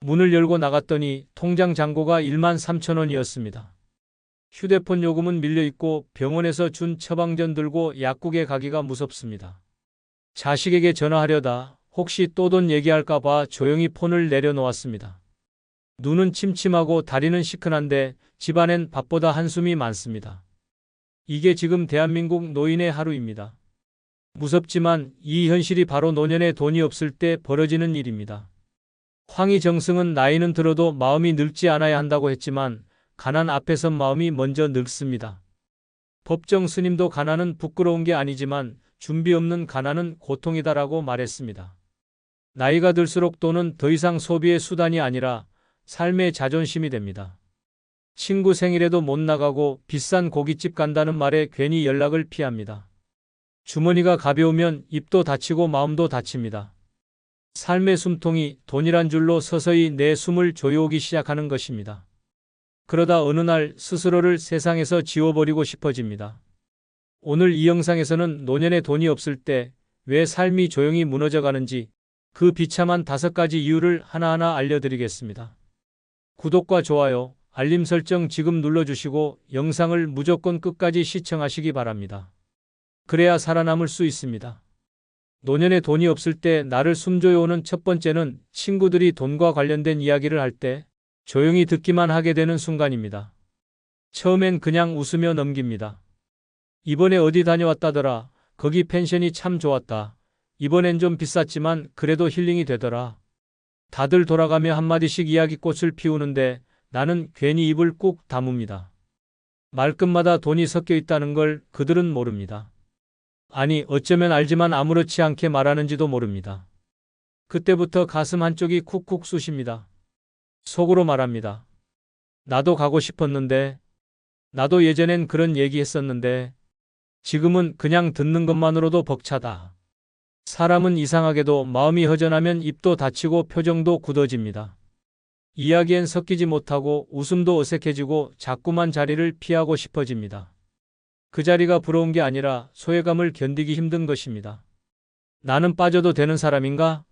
문을 열고 나갔더니 통장 잔고가 13,000원이었습니다. 휴대폰 요금은 밀려있고 병원에서 준 처방전 들고 약국에 가기가 무섭습니다. 자식에게 전화하려다 혹시 또 돈 얘기할까 봐 조용히 폰을 내려놓았습니다. 눈은 침침하고 다리는 시큰한데 집안엔 밥보다 한숨이 많습니다. 이게 지금 대한민국 노인의 하루입니다. 무섭지만 이 현실이 바로 노년에 돈이 없을 때 벌어지는 일입니다. 황희정승은 나이는 들어도 마음이 늙지 않아야 한다고 했지만 가난 앞에선 마음이 먼저 늙습니다. 법정 스님도 가난은 부끄러운 게 아니지만 준비 없는 가난은 고통이다라고 말했습니다. 나이가 들수록 돈은 더 이상 소비의 수단이 아니라 삶의 자존심이 됩니다. 친구 생일에도 못 나가고 비싼 고깃집 간다는 말에 괜히 연락을 피합니다. 주머니가 가벼우면 입도 다치고 마음도 다칩니다. 삶의 숨통이 돈이란 줄로 서서히 내 숨을 조여오기 시작하는 것입니다. 그러다 어느 날 스스로를 세상에서 지워버리고 싶어집니다. 오늘 이 영상에서는 노년에 돈이 없을 때 왜 삶이 조용히 무너져 가는지 그 비참한 5가지 이유를 하나하나 알려드리겠습니다. 구독과 좋아요, 알림 설정 지금 눌러주시고 영상을 무조건 끝까지 시청하시기 바랍니다. 그래야 살아남을 수 있습니다. 노년에 돈이 없을 때 나를 숨조여오는 첫 번째는 친구들이 돈과 관련된 이야기를 할 때 조용히 듣기만 하게 되는 순간입니다. 처음엔 그냥 웃으며 넘깁니다. 이번에 어디 다녀왔다더라. 거기 펜션이 참 좋았다. 이번엔 좀 비쌌지만 그래도 힐링이 되더라. 다들 돌아가며 한마디씩 이야기꽃을 피우는데 나는 괜히 입을 꾹 다뭅니다. 말끝마다 돈이 섞여 있다는 걸 그들은 모릅니다. 아니, 어쩌면 알지만 아무렇지 않게 말하는지도 모릅니다. 그때부터 가슴 한쪽이 쿡쿡 쑤십니다. 속으로 말합니다. 나도 가고 싶었는데, 나도 예전엔 그런 얘기 했었는데, 지금은 그냥 듣는 것만으로도 벅차다. 사람은 이상하게도 마음이 허전하면 입도 다치고 표정도 굳어집니다. 이야기엔 섞이지 못하고 웃음도 어색해지고 자꾸만 자리를 피하고 싶어집니다. 그 자리가 부러운 게 아니라 소외감을 견디기 힘든 것입니다. 나는 빠져도 되는 사람인가?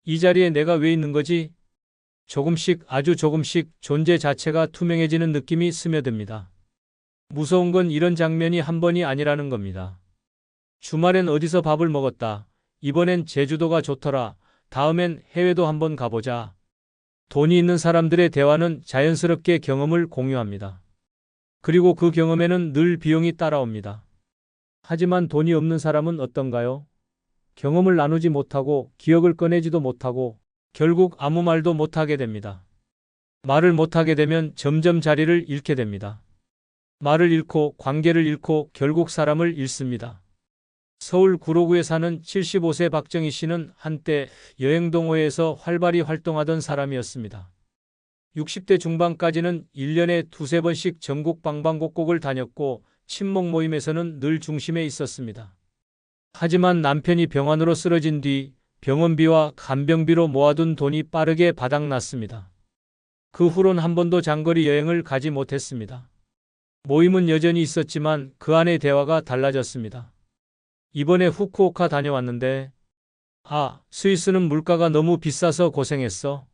이 자리에 내가 왜 있는 거지? 조금씩 아주 조금씩 존재 자체가 투명해지는 느낌이 스며듭니다. 무서운 건 이런 장면이 한 번이 아니라는 겁니다. 주말엔 어디서 밥을 먹었다. 이번엔 제주도가 좋더라. 다음엔 해외도 한번 가보자. 돈이 있는 사람들의 대화는 자연스럽게 경험을 공유합니다. 그리고 그 경험에는 늘 비용이 따라옵니다. 하지만 돈이 없는 사람은 어떤가요? 경험을 나누지 못하고 기억을 꺼내지도 못하고 결국 아무 말도 못하게 됩니다. 말을 못하게 되면 점점 자리를 잃게 됩니다. 말을 잃고 관계를 잃고 결국 사람을 잃습니다. 서울 구로구에 사는 75세 박정희 씨는 한때 여행동호회에서 활발히 활동하던 사람이었습니다. 60대 중반까지는 1년에 2~3번씩 전국 방방곡곡을 다녔고 친목 모임에서는 늘 중심에 있었습니다. 하지만 남편이 병환으로 쓰러진 뒤 병원비와 간병비로 모아둔 돈이 빠르게 바닥났습니다. 그 후론 한 번도 장거리 여행을 가지 못했습니다. 모임은 여전히 있었지만 그 안의 대화가 달라졌습니다. 이번에 후쿠오카 다녀왔는데 스위스는 물가가 너무 비싸서 고생했어.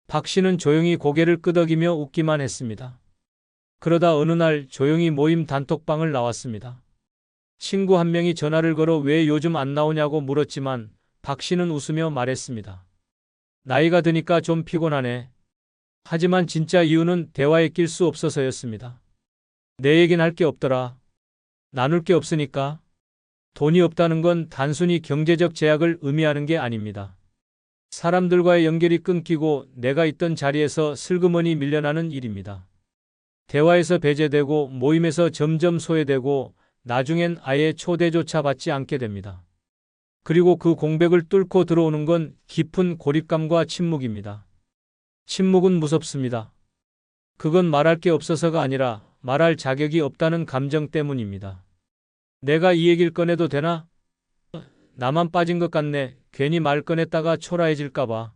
박 씨는 조용히 고개를 끄덕이며 웃기만 했습니다. 그러다 어느 날 조용히 모임 단톡방을 나왔습니다. 친구 한 명이 전화를 걸어 왜 요즘 안 나오냐고 물었지만 박 씨는 웃으며 말했습니다. 나이가 드니까 좀 피곤하네. 하지만 진짜 이유는 대화에 낄 수 없어서였습니다. 내 얘긴 할 게 없더라. 나눌 게 없으니까. 돈이 없다는 건 단순히 경제적 제약을 의미하는 게 아닙니다. 사람들과의 연결이 끊기고 내가 있던 자리에서 슬그머니 밀려나는 일입니다. 대화에서 배제되고 모임에서 점점 소외되고 나중엔 아예 초대조차 받지 않게 됩니다. 그리고 그 공백을 뚫고 들어오는 건 깊은 고립감과 침묵입니다. 침묵은 무섭습니다. 그건 말할 게 없어서가 아니라 말할 자격이 없다는 감정 때문입니다. 내가 이 얘기를 꺼내도 되나? 나만 빠진 것 같네. 괜히 말 꺼냈다가 초라해질까 봐.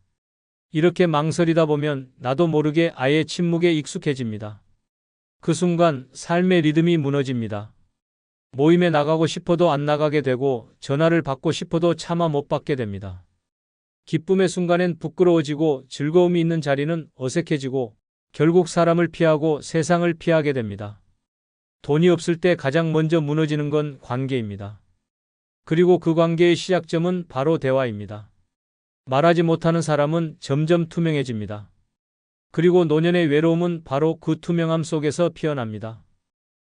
이렇게 망설이다 보면 나도 모르게 아예 침묵에 익숙해집니다. 그 순간 삶의 리듬이 무너집니다. 모임에 나가고 싶어도 안 나가게 되고 전화를 받고 싶어도 차마 못 받게 됩니다. 기쁨의 순간엔 부끄러워지고 즐거움이 있는 자리는 어색해지고 결국 사람을 피하고 세상을 피하게 됩니다. 돈이 없을 때 가장 먼저 무너지는 건 관계입니다. 그리고 그 관계의 시작점은 바로 대화입니다. 말하지 못하는 사람은 점점 투명해집니다. 그리고 노년의 외로움은 바로 그 투명함 속에서 피어납니다.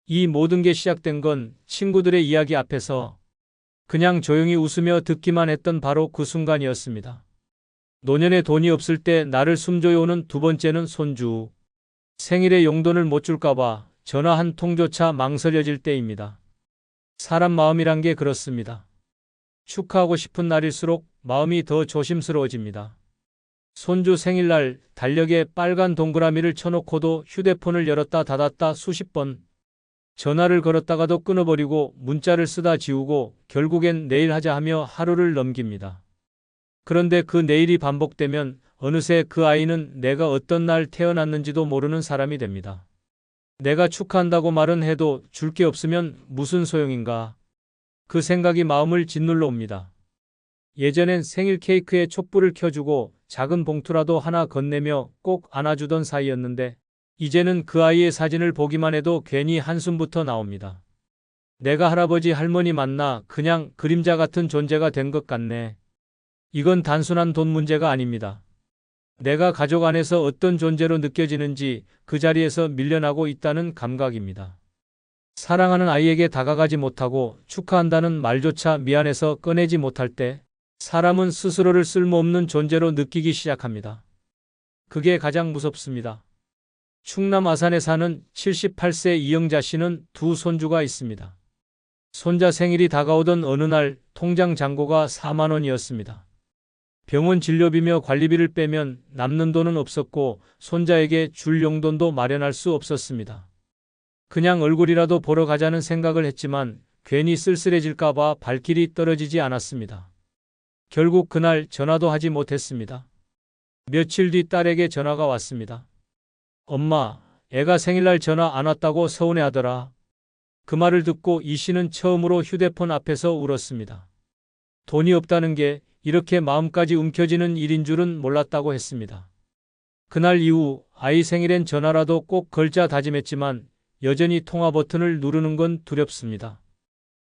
이 모든 게 시작된 건 친구들의 이야기 앞에서 그냥 조용히 웃으며 듣기만 했던 바로 그 순간이었습니다. 노년에 돈이 없을 때 나를 숨줘요는 두 번째는 손주. 생일에 용돈을 못 줄까봐 전화 한 통조차 망설여질 때입니다. 사람 마음이란 게 그렇습니다. 축하하고 싶은 날일수록 마음이 더 조심스러워집니다. 손주 생일날 달력에 빨간 동그라미를 쳐놓고도 휴대폰을 열었다 닫았다 수십 번. 전화를 걸었다가도 끊어버리고 문자를 쓰다 지우고 결국엔 내일 하자 하며 하루를 넘깁니다. 그런데 그 내일이 반복되면 어느새 그 아이는 내가 어떤 날 태어났는지도 모르는 사람이 됩니다. 내가 축하한다고 말은 해도 줄 게 없으면 무슨 소용인가. 그 생각이 마음을 짓눌러 옵니다. 예전엔 생일 케이크에 촛불을 켜주고 작은 봉투라도 하나 건네며 꼭 안아주던 사이였는데 이제는 그 아이의 사진을 보기만 해도 괜히 한숨부터 나옵니다. 내가 할아버지 할머니 만나 그냥 그림자 같은 존재가 된 것 같네. 이건 단순한 돈 문제가 아닙니다. 내가 가족 안에서 어떤 존재로 느껴지는지 그 자리에서 밀려나고 있다는 감각입니다. 사랑하는 아이에게 다가가지 못하고 축하한다는 말조차 미안해서 꺼내지 못할 때 사람은 스스로를 쓸모없는 존재로 느끼기 시작합니다. 그게 가장 무섭습니다. 충남 아산에 사는 78세 이영자 씨는 두 손주가 있습니다. 손자 생일이 다가오던 어느 날 통장 잔고가 4만 원이었습니다. 병원 진료비며 관리비를 빼면 남는 돈은 없었고 손자에게 줄 용돈도 마련할 수 없었습니다. 그냥 얼굴이라도 보러 가자는 생각을 했지만 괜히 쓸쓸해질까 봐 발길이 떨어지지 않았습니다. 결국 그날 전화도 하지 못했습니다. 며칠 뒤 딸에게 전화가 왔습니다. 엄마, 애가 생일날 전화 안 왔다고 서운해하더라. 그 말을 듣고 이 씨는 처음으로 휴대폰 앞에서 울었습니다. 돈이 없다는 게 이렇게 마음까지 움켜쥐는 일인 줄은 몰랐다고 했습니다. 그날 이후 아이 생일엔 전화라도 꼭 걸자 다짐했지만 여전히 통화 버튼을 누르는 건 두렵습니다.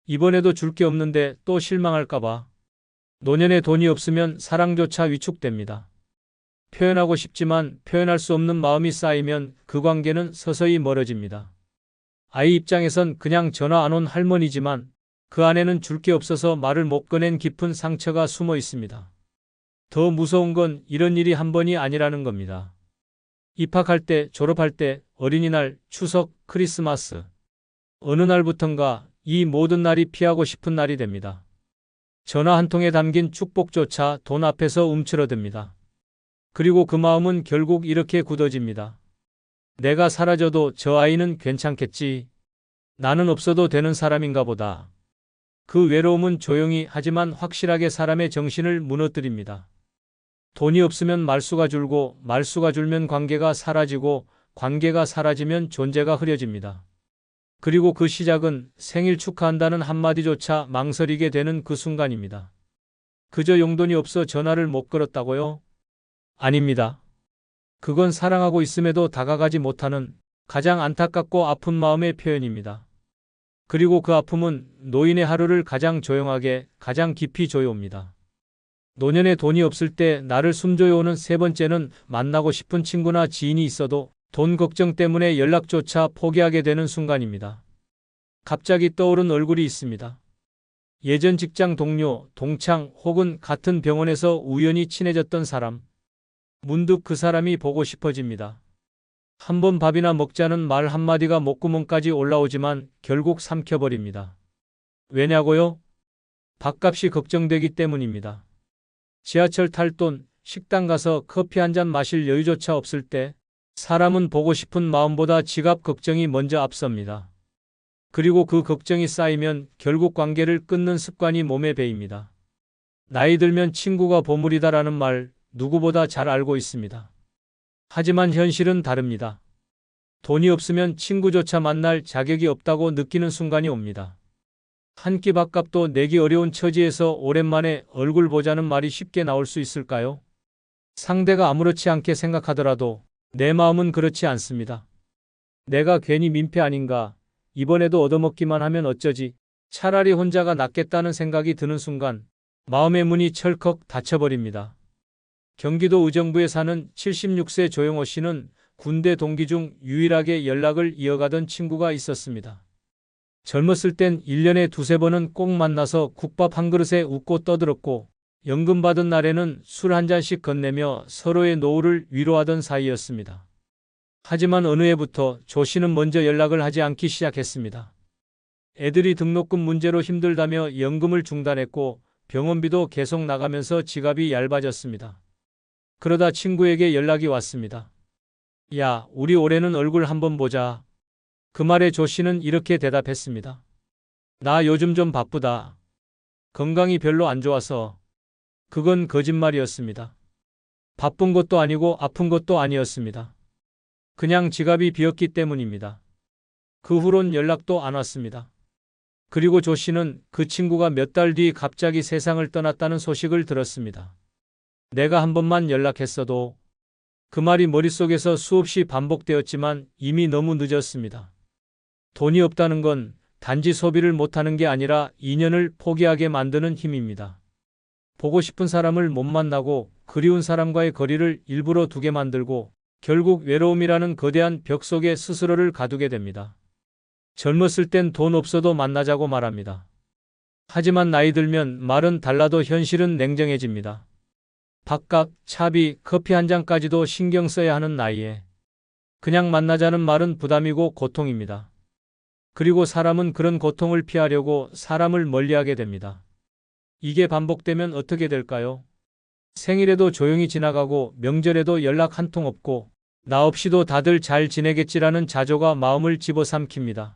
이번에도 줄 게 없는데 또 실망할까봐. 노년에 돈이 없으면 사랑조차 위축됩니다. 표현하고 싶지만 표현할 수 없는 마음이 쌓이면 그 관계는 서서히 멀어집니다. 아이 입장에선 그냥 전화 안 온 할머니지만 그 안에는 줄 게 없어서 말을 못 꺼낸 깊은 상처가 숨어 있습니다. 더 무서운 건 이런 일이 한 번이 아니라는 겁니다. 입학할 때, 졸업할 때, 어린이날, 추석, 크리스마스. 어느 날부턴가 이 모든 날이 피하고 싶은 날이 됩니다. 전화 한 통에 담긴 축복조차 돈 앞에서 움츠러듭니다. 그리고 그 마음은 결국 이렇게 굳어집니다. 내가 사라져도 저 아이는 괜찮겠지. 나는 없어도 되는 사람인가 보다. 그 외로움은 조용히 하지만 확실하게 사람의 정신을 무너뜨립니다. 돈이 없으면 말수가 줄고 말수가 줄면 관계가 사라지고 관계가 사라지면 존재가 흐려집니다. 그리고 그 시작은 생일 축하한다는 한마디조차 망설이게 되는 그 순간입니다. 그저 용돈이 없어 전화를 못 걸었다고요? 아닙니다. 그건 사랑하고 있음에도 다가가지 못하는 가장 안타깝고 아픈 마음의 표현입니다. 그리고 그 아픔은 노인의 하루를 가장 조용하게, 가장 깊이 조여옵니다. 노년에 돈이 없을 때 나를 숨조여오는 세 번째는 만나고 싶은 친구나 지인이 있어도 돈 걱정 때문에 연락조차 포기하게 되는 순간입니다. 갑자기 떠오른 얼굴이 있습니다. 예전 직장 동료, 동창 혹은 같은 병원에서 우연히 친해졌던 사람. 문득 그 사람이 보고 싶어집니다. 한번 밥이나 먹자는 말 한마디가 목구멍까지 올라오지만 결국 삼켜버립니다. 왜냐고요? 밥값이 걱정되기 때문입니다. 지하철 탈 돈, 식당 가서 커피 한 잔 마실 여유조차 없을 때 사람은 보고 싶은 마음보다 지갑 걱정이 먼저 앞섭니다. 그리고 그 걱정이 쌓이면 결국 관계를 끊는 습관이 몸에 배입니다. 나이 들면 친구가 보물이다라는 말 누구보다 잘 알고 있습니다. 하지만 현실은 다릅니다. 돈이 없으면 친구조차 만날 자격이 없다고 느끼는 순간이 옵니다. 한 끼 밥값도 내기 어려운 처지에서 오랜만에 얼굴 보자는 말이 쉽게 나올 수 있을까요? 상대가 아무렇지 않게 생각하더라도 내 마음은 그렇지 않습니다. 내가 괜히 민폐 아닌가? 이번에도 얻어먹기만 하면 어쩌지? 차라리 혼자가 낫겠다는 생각이 드는 순간 마음의 문이 철컥 닫혀버립니다. 경기도 의정부에 사는 76세 조영호 씨는 군대 동기 중 유일하게 연락을 이어가던 친구가 있었습니다. 젊었을 땐 1년에 두세 번은 꼭 만나서 국밥 한 그릇에 웃고 떠들었고 연금 받은 날에는 술 한 잔씩 건네며 서로의 노후를 위로하던 사이였습니다. 하지만 어느 해부터 조 씨는 먼저 연락을 하지 않기 시작했습니다. 애들이 등록금 문제로 힘들다며 연금을 중단했고 병원비도 계속 나가면서 지갑이 얇아졌습니다. 그러다 친구에게 연락이 왔습니다. 야, 우리 올해는 얼굴 한번 보자. 그 말에 조 씨는 이렇게 대답했습니다. 나 요즘 좀 바쁘다. 건강이 별로 안 좋아서. 그건 거짓말이었습니다. 바쁜 것도 아니고 아픈 것도 아니었습니다. 그냥 지갑이 비었기 때문입니다. 그 후론 연락도 안 왔습니다. 그리고 조 씨는 그 친구가 몇 달 뒤 갑자기 세상을 떠났다는 소식을 들었습니다. 내가 한 번만 연락했어도. 그 말이 머릿속에서 수없이 반복되었지만 이미 너무 늦었습니다. 돈이 없다는 건 단지 소비를 못하는 게 아니라 인연을 포기하게 만드는 힘입니다. 보고 싶은 사람을 못 만나고 그리운 사람과의 거리를 일부러 두게 만들고 결국 외로움이라는 거대한 벽 속에 스스로를 가두게 됩니다. 젊었을 땐 돈 없어도 만나자고 말합니다. 하지만 나이 들면 말은 달라도 현실은 냉정해집니다. 밥값, 차비, 커피 한 잔까지도 신경 써야 하는 나이에 그냥 만나자는 말은 부담이고 고통입니다. 그리고 사람은 그런 고통을 피하려고 사람을 멀리하게 됩니다. 이게 반복되면 어떻게 될까요? 생일에도 조용히 지나가고 명절에도 연락 한 통 없고 나 없이도 다들 잘 지내겠지라는 자조가 마음을 집어삼킵니다.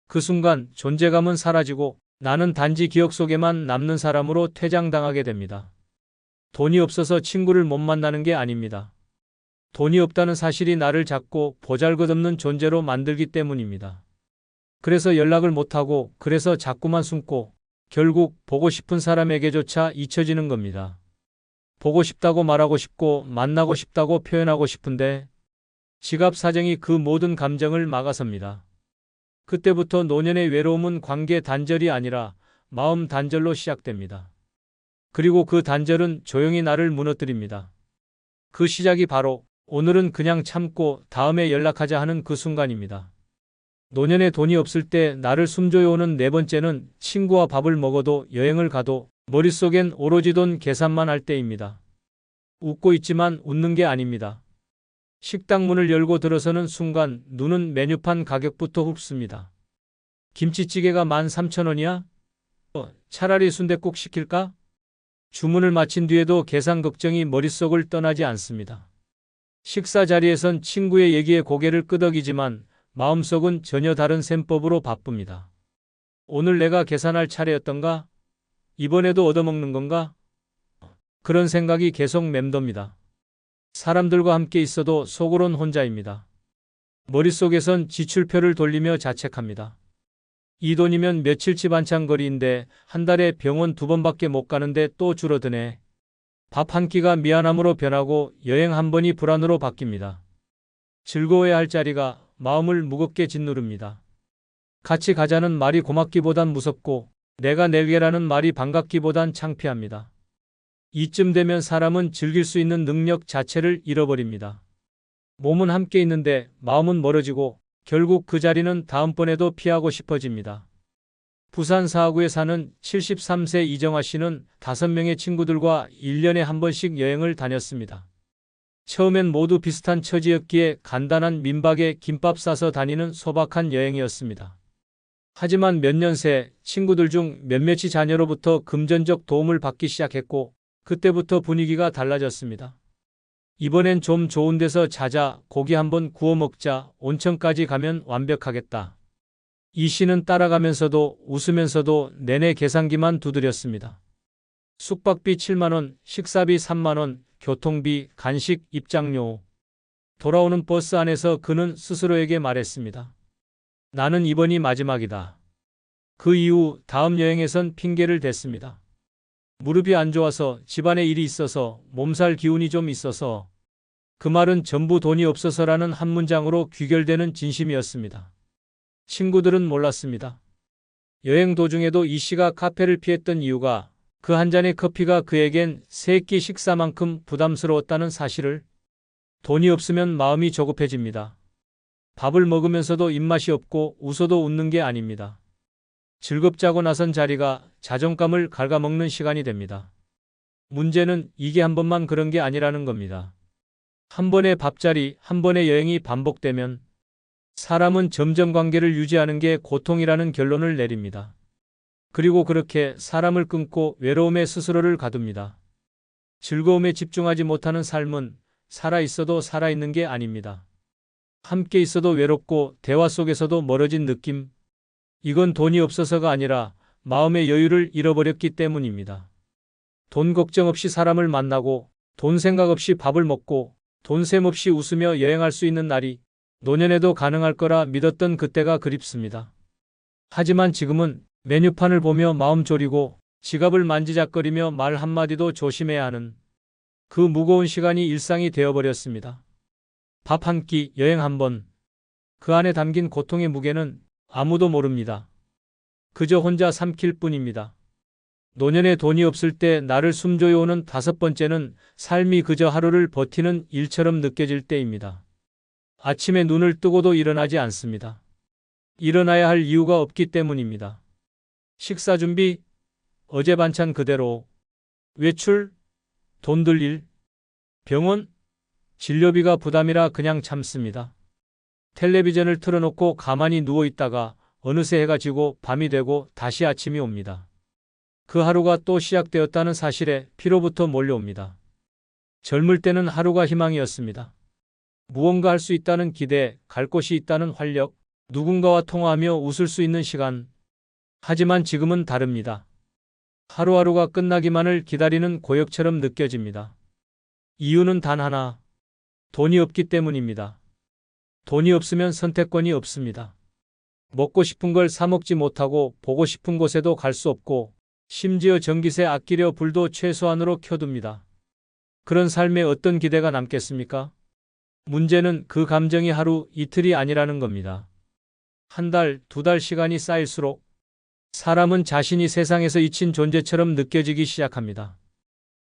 그 순간 존재감은 사라지고 나는 단지 기억 속에만 남는 사람으로 퇴장당하게 됩니다. 돈이 없어서 친구를 못 만나는 게 아닙니다. 돈이 없다는 사실이 나를 작고 보잘것없는 존재로 만들기 때문입니다. 그래서 연락을 못하고 그래서 자꾸만 숨고 결국 보고 싶은 사람에게조차 잊혀지는 겁니다. 보고 싶다고 말하고 싶고 만나고 싶다고 표현하고 싶은데 지갑 사정이 그 모든 감정을 막아섭니다. 그때부터 노년의 외로움은 관계 단절이 아니라 마음 단절로 시작됩니다. 그리고 그 단절은 조용히 나를 무너뜨립니다. 그 시작이 바로 오늘은 그냥 참고 다음에 연락하자 하는 그 순간입니다. 노년에 돈이 없을 때 나를 숨조여오는 네 번째는 친구와 밥을 먹어도 여행을 가도 머릿속엔 오로지 돈 계산만 할 때입니다. 웃고 있지만 웃는 게 아닙니다. 식당 문을 열고 들어서는 순간 눈은 메뉴판 가격부터 훑습니다. 김치찌개가 13,000원이야? 차라리 순댓국 시킬까? 주문을 마친 뒤에도 계산 걱정이 머릿속을 떠나지 않습니다. 식사 자리에선 친구의 얘기에 고개를 끄덕이지만 마음속은 전혀 다른 셈법으로 바쁩니다. 오늘 내가 계산할 차례였던가? 이번에도 얻어먹는 건가? 그런 생각이 계속 맴돕니다. 사람들과 함께 있어도 속으론 혼자입니다. 머릿속에선 지출표를 돌리며 자책합니다. 이 돈이면 며칠치 반찬거리인데 한 달에 병원 2번밖에 못 가는데 또 줄어드네. 밥 한 끼가 미안함으로 변하고 여행 한 번이 불안으로 바뀝니다. 즐거워야 할 자리가 마음을 무겁게 짓누릅니다. 같이 가자는 말이 고맙기보단 무섭고 내가 낼게라는 말이 반갑기보단 창피합니다. 이쯤 되면 사람은 즐길 수 있는 능력 자체를 잃어버립니다. 몸은 함께 있는데 마음은 멀어지고 결국 그 자리는 다음번에도 피하고 싶어집니다. 부산 사하구에 사는 73세 이정아 씨는 5명의 친구들과 1년에 한 번씩 여행을 다녔습니다. 처음엔 모두 비슷한 처지였기에 간단한 민박에 김밥 싸서 다니는 소박한 여행이었습니다. 하지만 몇 년 새 친구들 중 몇몇이 자녀로부터 금전적 도움을 받기 시작했고 그때부터 분위기가 달라졌습니다. 이번엔 좀 좋은 데서 자자, 고기 한번 구워 먹자, 온천까지 가면 완벽하겠다. 이 씨는 따라가면서도 웃으면서도 내내 계산기만 두드렸습니다. 숙박비 7만 원, 식사비 3만 원, 교통비, 간식, 입장료. 돌아오는 버스 안에서 그는 스스로에게 말했습니다. 나는 이번이 마지막이다. 그 이후 다음 여행에선 핑계를 댔습니다. 무릎이 안 좋아서, 집안에 일이 있어서, 몸살 기운이 좀 있어서. 그 말은 전부 돈이 없어서라는 한 문장으로 귀결되는 진심이었습니다. 친구들은 몰랐습니다. 여행 도중에도 이 씨가 카페를 피했던 이유가 그 한 잔의 커피가 그에겐 세 끼 식사만큼 부담스러웠다는 사실을. 돈이 없으면 마음이 조급해집니다. 밥을 먹으면서도 입맛이 없고 웃어도 웃는 게 아닙니다. 즐겁자고 나선 자리가 자존감을 갉아먹는 시간이 됩니다. 문제는 이게 한 번만 그런 게 아니라는 겁니다. 한 번의 밥자리, 한 번의 여행이 반복되면 사람은 점점 관계를 유지하는 게 고통이라는 결론을 내립니다. 그리고 그렇게 사람을 끊고 외로움에 스스로를 가둡니다. 즐거움에 집중하지 못하는 삶은 살아있어도 살아있는 게 아닙니다. 함께 있어도 외롭고 대화 속에서도 멀어진 느낌. 이건 돈이 없어서가 아니라 마음의 여유를 잃어버렸기 때문입니다. 돈 걱정 없이 사람을 만나고 돈 생각 없이 밥을 먹고 돈 셈 없이 웃으며 여행할 수 있는 날이 노년에도 가능할 거라 믿었던 그때가 그립습니다. 하지만 지금은 메뉴판을 보며 마음 졸이고 지갑을 만지작거리며 말 한마디도 조심해야 하는 그 무거운 시간이 일상이 되어버렸습니다. 밥 한 끼, 여행 한 번. 그 안에 담긴 고통의 무게는 아무도 모릅니다. 그저 혼자 삼킬 뿐입니다. 노년에 돈이 없을 때 나를 숨조여 오는 다섯 번째는 삶이 그저 하루를 버티는 일처럼 느껴질 때입니다. 아침에 눈을 뜨고도 일어나지 않습니다. 일어나야 할 이유가 없기 때문입니다. 식사 준비, 어제 반찬 그대로, 외출, 돈 들 일, 병원, 진료비가 부담이라 그냥 참습니다. 텔레비전을 틀어놓고 가만히 누워있다가 어느새 해가 지고 밤이 되고 다시 아침이 옵니다. 그 하루가 또 시작되었다는 사실에 피로부터 몰려옵니다. 젊을 때는 하루가 희망이었습니다. 무언가 할 수 있다는 기대, 갈 곳이 있다는 활력, 누군가와 통화하며 웃을 수 있는 시간. 하지만 지금은 다릅니다. 하루하루가 끝나기만을 기다리는 고역처럼 느껴집니다. 이유는 단 하나. 돈이 없기 때문입니다. 돈이 없으면 선택권이 없습니다. 먹고 싶은 걸 사 먹지 못하고 보고 싶은 곳에도 갈 수 없고 심지어 전기세 아끼려 불도 최소한으로 켜둡니다. 그런 삶에 어떤 기대가 남겠습니까? 문제는 그 감정이 하루, 이틀이 아니라는 겁니다. 한 달, 두 달 시간이 쌓일수록 사람은 자신이 세상에서 잊힌 존재처럼 느껴지기 시작합니다.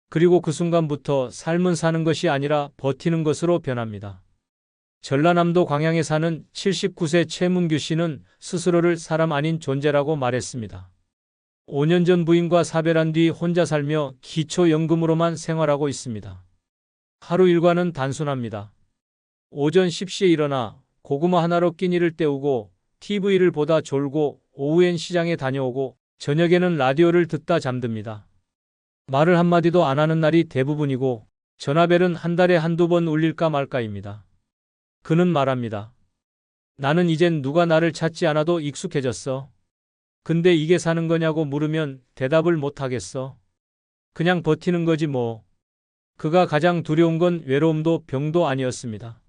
그리고 그 순간부터 삶은 사는 것이 아니라 버티는 것으로 변합니다. 전라남도 광양에 사는 79세 최문규 씨는 스스로를 사람 아닌 존재라고 말했습니다. 5년 전 부인과 사별한 뒤 혼자 살며 기초연금으로만 생활하고 있습니다. 하루 일과는 단순합니다. 오전 10시에 일어나 고구마 하나로 끼니를 때우고 TV를 보다 졸고 오후엔 시장에 다녀오고 저녁에는 라디오를 듣다 잠듭니다. 말을 한마디도 안 하는 날이 대부분이고 전화벨은 한 달에 한두 번 울릴까 말까입니다. 그는 말합니다. 나는 이젠 누가 나를 찾지 않아도 익숙해졌어. 근데 이게 사는 거냐고 물으면 대답을 못 하겠어. 그냥 버티는 거지 뭐. 그가 가장 두려운 건 외로움도 병도 아니었습니다.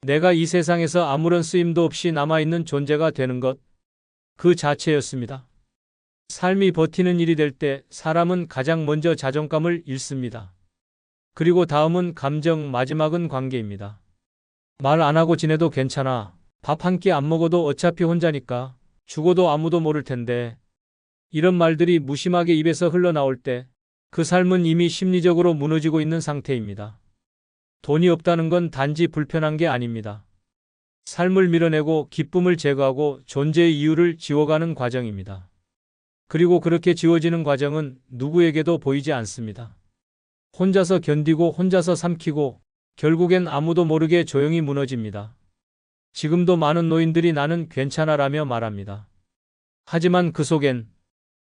내가 이 세상에서 아무런 쓰임도 없이 남아있는 존재가 되는 것. 그 자체였습니다. 삶이 버티는 일이 될 때 사람은 가장 먼저 자존감을 잃습니다. 그리고 다음은 감정, 마지막은 관계입니다. 말 안 하고 지내도 괜찮아. 밥 한 끼 안 먹어도 어차피 혼자니까. 죽어도 아무도 모를 텐데. 이런 말들이 무심하게 입에서 흘러나올 때 그 삶은 이미 심리적으로 무너지고 있는 상태입니다. 돈이 없다는 건 단지 불편한 게 아닙니다. 삶을 밀어내고 기쁨을 제거하고 존재의 이유를 지워가는 과정입니다. 그리고 그렇게 지워지는 과정은 누구에게도 보이지 않습니다. 혼자서 견디고 혼자서 삼키고 결국엔 아무도 모르게 조용히 무너집니다. 지금도 많은 노인들이 나는 괜찮아라며 말합니다. 하지만 그 속엔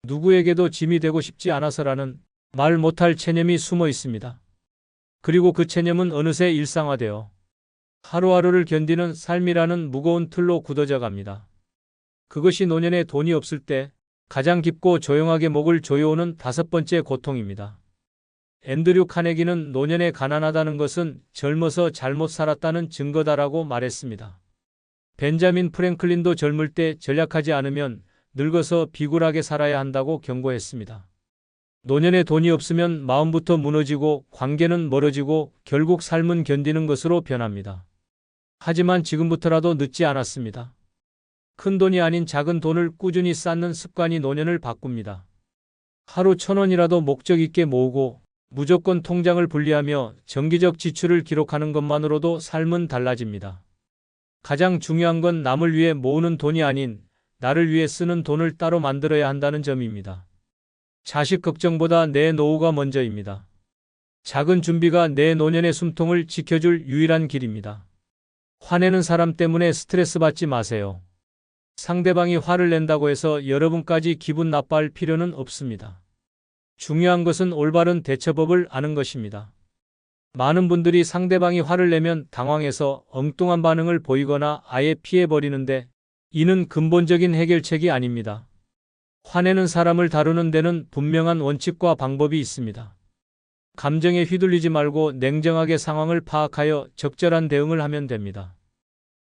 누구에게도 짐이 되고 싶지 않아서라는 말 못할 체념이 숨어 있습니다. 그리고 그 체념은 어느새 일상화되어 하루하루를 견디는 삶이라는 무거운 틀로 굳어져 갑니다. 그것이 노년에 돈이 없을 때 가장 깊고 조용하게 목을 조여오는 다섯 번째 고통입니다. 앤드류 카네기는 노년에 가난하다는 것은 젊어서 잘못 살았다는 증거다라고 말했습니다. 벤자민 프랭클린도 젊을 때 전략하지 않으면 늙어서 비굴하게 살아야 한다고 경고했습니다. 노년에 돈이 없으면 마음부터 무너지고 관계는 멀어지고 결국 삶은 견디는 것으로 변합니다. 하지만 지금부터라도 늦지 않았습니다. 큰 돈이 아닌 작은 돈을 꾸준히 쌓는 습관이 노년을 바꿉니다. 하루 1,000원이라도 목적 있게 모으고 무조건 통장을 분리하며 정기적 지출을 기록하는 것만으로도 삶은 달라집니다. 가장 중요한 건 남을 위해 모으는 돈이 아닌 나를 위해 쓰는 돈을 따로 만들어야 한다는 점입니다. 자식 걱정보다 내 노후가 먼저입니다. 작은 준비가 내 노년의 숨통을 지켜줄 유일한 길입니다. 화내는 사람 때문에 스트레스 받지 마세요. 상대방이 화를 낸다고 해서 여러분까지 기분 나빠할 필요는 없습니다. 중요한 것은 올바른 대처법을 아는 것입니다. 많은 분들이 상대방이 화를 내면 당황해서 엉뚱한 반응을 보이거나 아예 피해버리는데 이는 근본적인 해결책이 아닙니다. 화내는 사람을 다루는 데는 분명한 원칙과 방법이 있습니다. 감정에 휘둘리지 말고 냉정하게 상황을 파악하여 적절한 대응을 하면 됩니다.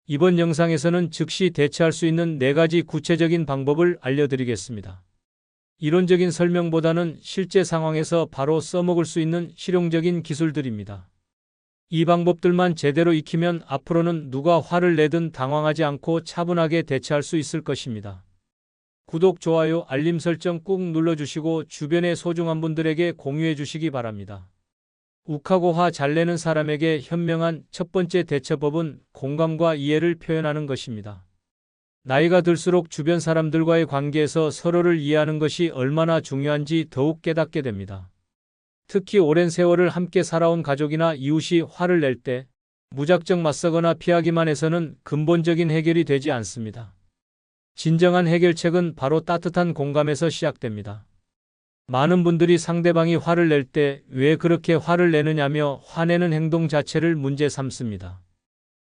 이번 영상에서는 즉시 대처할 수 있는 4가지 구체적인 방법을 알려드리겠습니다. 이론적인 설명보다는 실제 상황에서 바로 써먹을 수 있는 실용적인 기술들입니다. 이 방법들만 제대로 익히면 앞으로는 누가 화를 내든 당황하지 않고 차분하게 대처할 수 있을 것입니다. 구독, 좋아요, 알림 설정 꾹 눌러주시고 주변의 소중한 분들에게 공유해 주시기 바랍니다. 욱하고 화 잘 내는 사람에게 현명한 첫 번째 대처법은 공감과 이해를 표현하는 것입니다. 나이가 들수록 주변 사람들과의 관계에서 서로를 이해하는 것이 얼마나 중요한지 더욱 깨닫게 됩니다. 특히 오랜 세월을 함께 살아온 가족이나 이웃이 화를 낼 때 무작정 맞서거나 피하기만 해서는 근본적인 해결이 되지 않습니다. 진정한 해결책은 바로 따뜻한 공감에서 시작됩니다. 많은 분들이 상대방이 화를 낼 때 왜 그렇게 화를 내느냐며 화내는 행동 자체를 문제 삼습니다.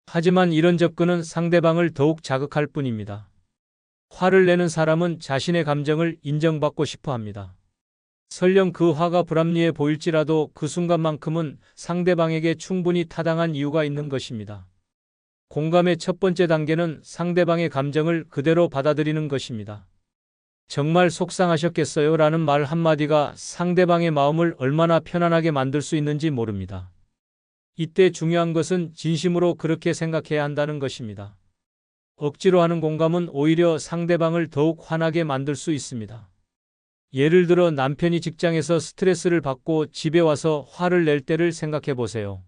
하지만 이런 접근은 상대방을 더욱 자극할 뿐입니다. 화를 내는 사람은 자신의 감정을 인정받고 싶어 합니다. 설령 그 화가 불합리해 보일지라도 그 순간만큼은 상대방에게 충분히 타당한 이유가 있는 것입니다. 공감의 첫 번째 단계는 상대방의 감정을 그대로 받아들이는 것입니다. 정말 속상하셨겠어요? 라는 말 한마디가 상대방의 마음을 얼마나 편안하게 만들 수 있는지 모릅니다. 이때 중요한 것은 진심으로 그렇게 생각해야 한다는 것입니다. 억지로 하는 공감은 오히려 상대방을 더욱 화나게 만들 수 있습니다. 예를 들어 남편이 직장에서 스트레스를 받고 집에 와서 화를 낼 때를 생각해 보세요.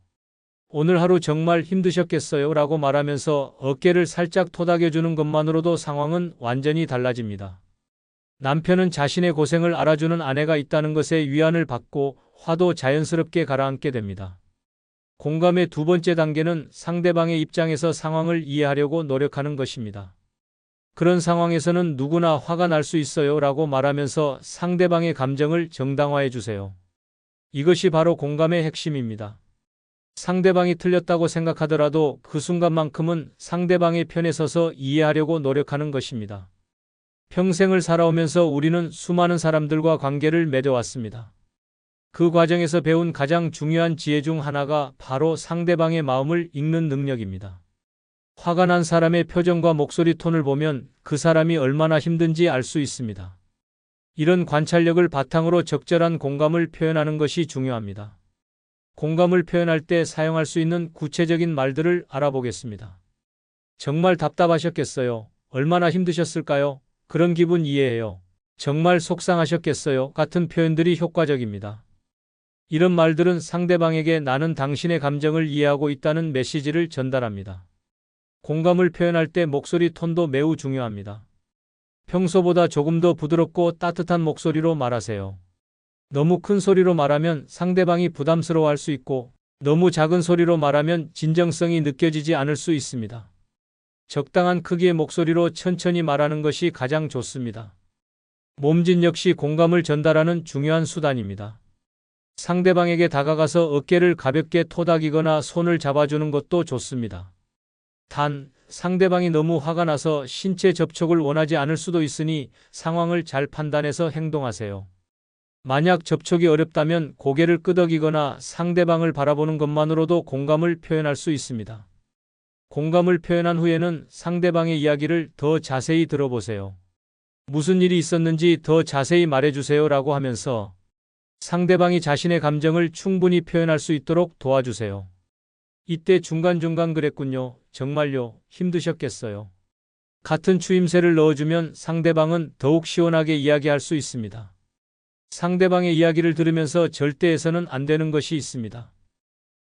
오늘 하루 정말 힘드셨겠어요? 라고 말하면서 어깨를 살짝 토닥여주는 것만으로도 상황은 완전히 달라집니다. 남편은 자신의 고생을 알아주는 아내가 있다는 것에 위안을 받고 화도 자연스럽게 가라앉게 됩니다. 공감의 두 번째 단계는 상대방의 입장에서 상황을 이해하려고 노력하는 것입니다. 그런 상황에서는 누구나 화가 날 수 있어요 라고 말하면서 상대방의 감정을 정당화해 주세요. 이것이 바로 공감의 핵심입니다. 상대방이 틀렸다고 생각하더라도 그 순간만큼은 상대방의 편에 서서 이해하려고 노력하는 것입니다. 평생을 살아오면서 우리는 수많은 사람들과 관계를 맺어왔습니다. 그 과정에서 배운 가장 중요한 지혜 중 하나가 바로 상대방의 마음을 읽는 능력입니다. 화가 난 사람의 표정과 목소리 톤을 보면 그 사람이 얼마나 힘든지 알 수 있습니다. 이런 관찰력을 바탕으로 적절한 공감을 표현하는 것이 중요합니다. 공감을 표현할 때 사용할 수 있는 구체적인 말들을 알아보겠습니다. 정말 답답하셨겠어요? 얼마나 힘드셨을까요? 그런 기분 이해해요. 정말 속상하셨겠어요? 같은 표현들이 효과적입니다. 이런 말들은 상대방에게 나는 당신의 감정을 이해하고 있다는 메시지를 전달합니다. 공감을 표현할 때 목소리 톤도 매우 중요합니다. 평소보다 조금 더 부드럽고 따뜻한 목소리로 말하세요. 너무 큰 소리로 말하면 상대방이 부담스러워할 수 있고 너무 작은 소리로 말하면 진정성이 느껴지지 않을 수 있습니다. 적당한 크기의 목소리로 천천히 말하는 것이 가장 좋습니다. 몸짓 역시 공감을 전달하는 중요한 수단입니다. 상대방에게 다가가서 어깨를 가볍게 토닥이거나 손을 잡아주는 것도 좋습니다. 단, 상대방이 너무 화가 나서 신체 접촉을 원하지 않을 수도 있으니 상황을 잘 판단해서 행동하세요. 만약 접촉이 어렵다면 고개를 끄덕이거나 상대방을 바라보는 것만으로도 공감을 표현할 수 있습니다. 공감을 표현한 후에는 상대방의 이야기를 더 자세히 들어보세요. 무슨 일이 있었는지 더 자세히 말해주세요 라고 하면서 상대방이 자신의 감정을 충분히 표현할 수 있도록 도와주세요. 이때 중간중간 그랬군요. 정말요. 힘드셨겠어요. 같은 추임새를 넣어주면 상대방은 더욱 시원하게 이야기할 수 있습니다. 상대방의 이야기를 들으면서 절대 해서는 안 되는 것이 있습니다.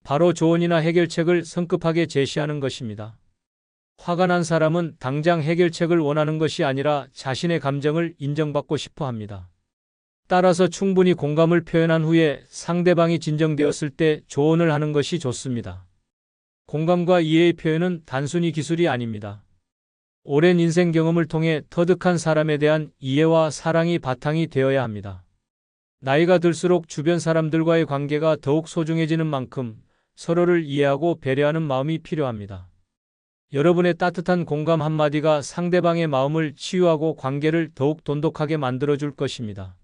바로 조언이나 해결책을 성급하게 제시하는 것입니다. 화가 난 사람은 당장 해결책을 원하는 것이 아니라 자신의 감정을 인정받고 싶어 합니다. 따라서 충분히 공감을 표현한 후에 상대방이 진정되었을 때 조언을 하는 것이 좋습니다. 공감과 이해의 표현은 단순히 기술이 아닙니다. 오랜 인생 경험을 통해 터득한 사람에 대한 이해와 사랑이 바탕이 되어야 합니다. 나이가 들수록 주변 사람들과의 관계가 더욱 소중해지는 만큼 서로를 이해하고 배려하는 마음이 필요합니다. 여러분의 따뜻한 공감 한마디가 상대방의 마음을 치유하고 관계를 더욱 돈독하게 만들어줄 것입니다.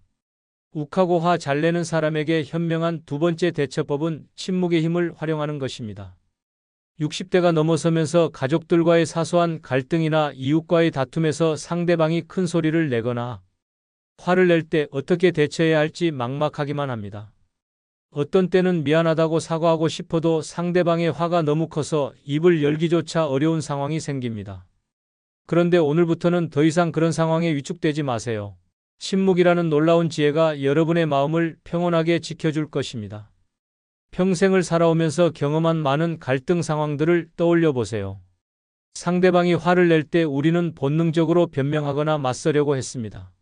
욱하고 화 잘 내는 사람에게 현명한 두 번째 대처법은 침묵의 힘을 활용하는 것입니다. 60대가 넘어서면서 가족들과의 사소한 갈등이나 이웃과의 다툼에서 상대방이 큰 소리를 내거나 화를 낼 때 어떻게 대처해야 할지 막막하기만 합니다. 어떤 때는 미안하다고 사과하고 싶어도 상대방의 화가 너무 커서 입을 열기조차 어려운 상황이 생깁니다. 그런데 오늘부터는 더 이상 그런 상황에 위축되지 마세요. 침묵이라는 놀라운 지혜가 여러분의 마음을 평온하게 지켜줄 것입니다. 평생을 살아오면서 경험한 많은 갈등 상황들을 떠올려 보세요. 상대방이 화를 낼 때 우리는 본능적으로 변명하거나 맞서려고 했습니다.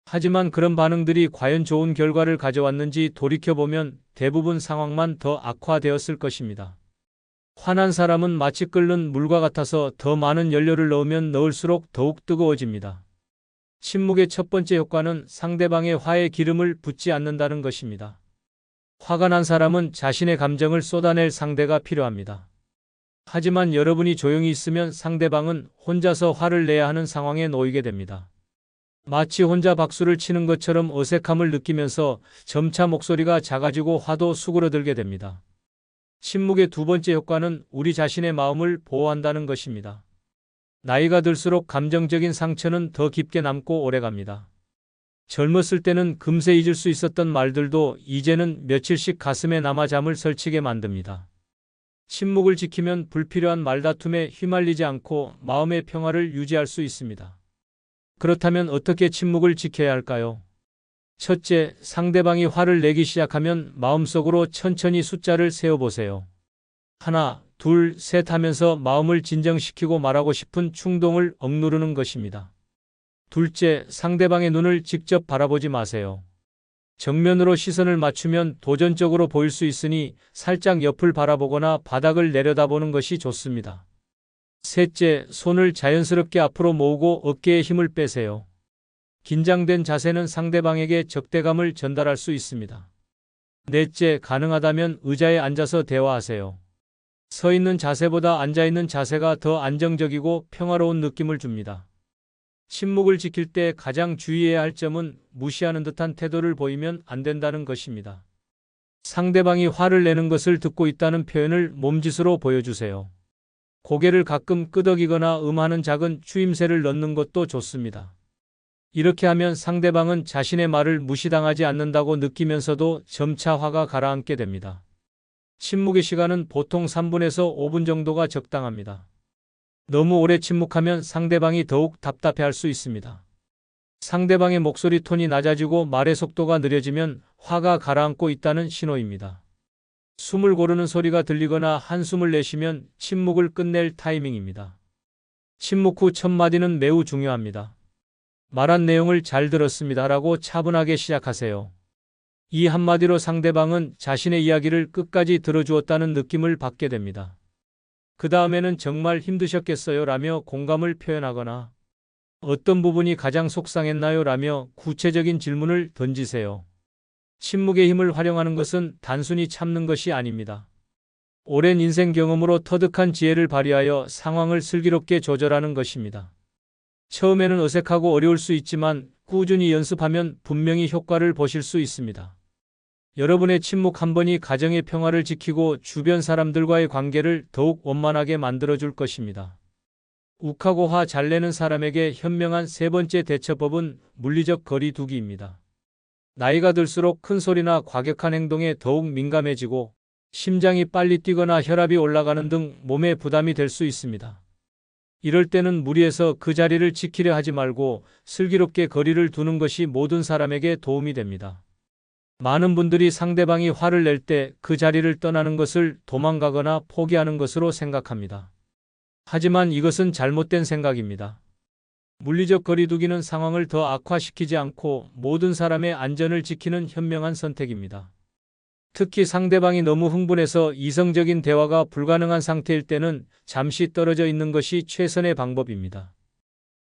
하지만 그런 반응들이 과연 좋은 결과를 가져왔는지 돌이켜보면 대부분 상황만 더 악화되었을 것입니다. 화난 사람은 마치 끓는 물과 같아서 더 많은 연료를 넣으면 넣을수록 더욱 뜨거워집니다. 침묵의 첫 번째 효과는 상대방의 화에 기름을 붓지 않는다는 것입니다. 화가 난 사람은 자신의 감정을 쏟아낼 상대가 필요합니다. 하지만 여러분이 조용히 있으면 상대방은 혼자서 화를 내야 하는 상황에 놓이게 됩니다. 마치 혼자 박수를 치는 것처럼 어색함을 느끼면서 점차 목소리가 작아지고 화도 수그러들게 됩니다. 침묵의 두 번째 효과는 우리 자신의 마음을 보호한다는 것입니다. 나이가 들수록 감정적인 상처는 더 깊게 남고 오래갑니다. 젊었을 때는 금세 잊을 수 있었던 말들도 이제는 며칠씩 가슴에 남아 잠을 설치게 만듭니다. 침묵을 지키면 불필요한 말다툼에 휘말리지 않고 마음의 평화를 유지할 수 있습니다. 그렇다면 어떻게 침묵을 지켜야 할까요? 첫째, 상대방이 화를 내기 시작하면 마음속으로 천천히 숫자를 세어보세요. 하나, 둘, 셋 하면서 마음을 진정시키고 말하고 싶은 충동을 억누르는 것입니다. 둘째, 상대방의 눈을 직접 바라보지 마세요. 정면으로 시선을 맞추면 도전적으로 보일 수 있으니 살짝 옆을 바라보거나 바닥을 내려다보는 것이 좋습니다. 셋째, 손을 자연스럽게 앞으로 모으고 어깨에 힘을 빼세요. 긴장된 자세는 상대방에게 적대감을 전달할 수 있습니다. 넷째, 가능하다면 의자에 앉아서 대화하세요. 서 있는 자세보다 앉아 있는 자세가 더 안정적이고 평화로운 느낌을 줍니다. 침묵을 지킬 때 가장 주의해야 할 점은 무시하는 듯한 태도를 보이면 안 된다는 것입니다. 상대방이 화를 내는 것을 듣고 있다는 표현을 몸짓으로 보여주세요. 고개를 가끔 끄덕이거나 음하는 작은 추임새를 넣는 것도 좋습니다. 이렇게 하면 상대방은 자신의 말을 무시당하지 않는다고 느끼면서도 점차 화가 가라앉게 됩니다. 침묵의 시간은 보통 3분에서 5분 정도가 적당합니다. 너무 오래 침묵하면 상대방이 더욱 답답해할 수 있습니다. 상대방의 목소리 톤이 낮아지고 말의 속도가 느려지면 화가 가라앉고 있다는 신호입니다. 숨을 고르는 소리가 들리거나 한숨을 내쉬면 침묵을 끝낼 타이밍입니다. 침묵 후 첫 마디는 매우 중요합니다. 말한 내용을 잘 들었습니다라고 차분하게 시작하세요. 이 한마디로 상대방은 자신의 이야기를 끝까지 들어주었다는 느낌을 받게 됩니다. 그 다음에는 정말 힘드셨겠어요 라며 공감을 표현하거나 어떤 부분이 가장 속상했나요 라며 구체적인 질문을 던지세요. 침묵의 힘을 활용하는 것은 단순히 참는 것이 아닙니다. 오랜 인생 경험으로 터득한 지혜를 발휘하여 상황을 슬기롭게 조절하는 것입니다. 처음에는 어색하고 어려울 수 있지만 꾸준히 연습하면 분명히 효과를 보실 수 있습니다. 여러분의 침묵 한 번이 가정의 평화를 지키고 주변 사람들과의 관계를 더욱 원만하게 만들어줄 것입니다. 욱하고 화 잘 내는 사람에게 현명한 세 번째 대처법은 물리적 거리 두기입니다. 나이가 들수록 큰 소리나 과격한 행동에 더욱 민감해지고 심장이 빨리 뛰거나 혈압이 올라가는 등 몸에 부담이 될 수 있습니다. 이럴 때는 무리해서 그 자리를 지키려 하지 말고 슬기롭게 거리를 두는 것이 모든 사람에게 도움이 됩니다. 많은 분들이 상대방이 화를 낼 때 그 자리를 떠나는 것을 도망가거나 포기하는 것으로 생각합니다. 하지만 이것은 잘못된 생각입니다. 물리적 거리두기는 상황을 더 악화시키지 않고 모든 사람의 안전을 지키는 현명한 선택입니다. 특히 상대방이 너무 흥분해서 이성적인 대화가 불가능한 상태일 때는 잠시 떨어져 있는 것이 최선의 방법입니다.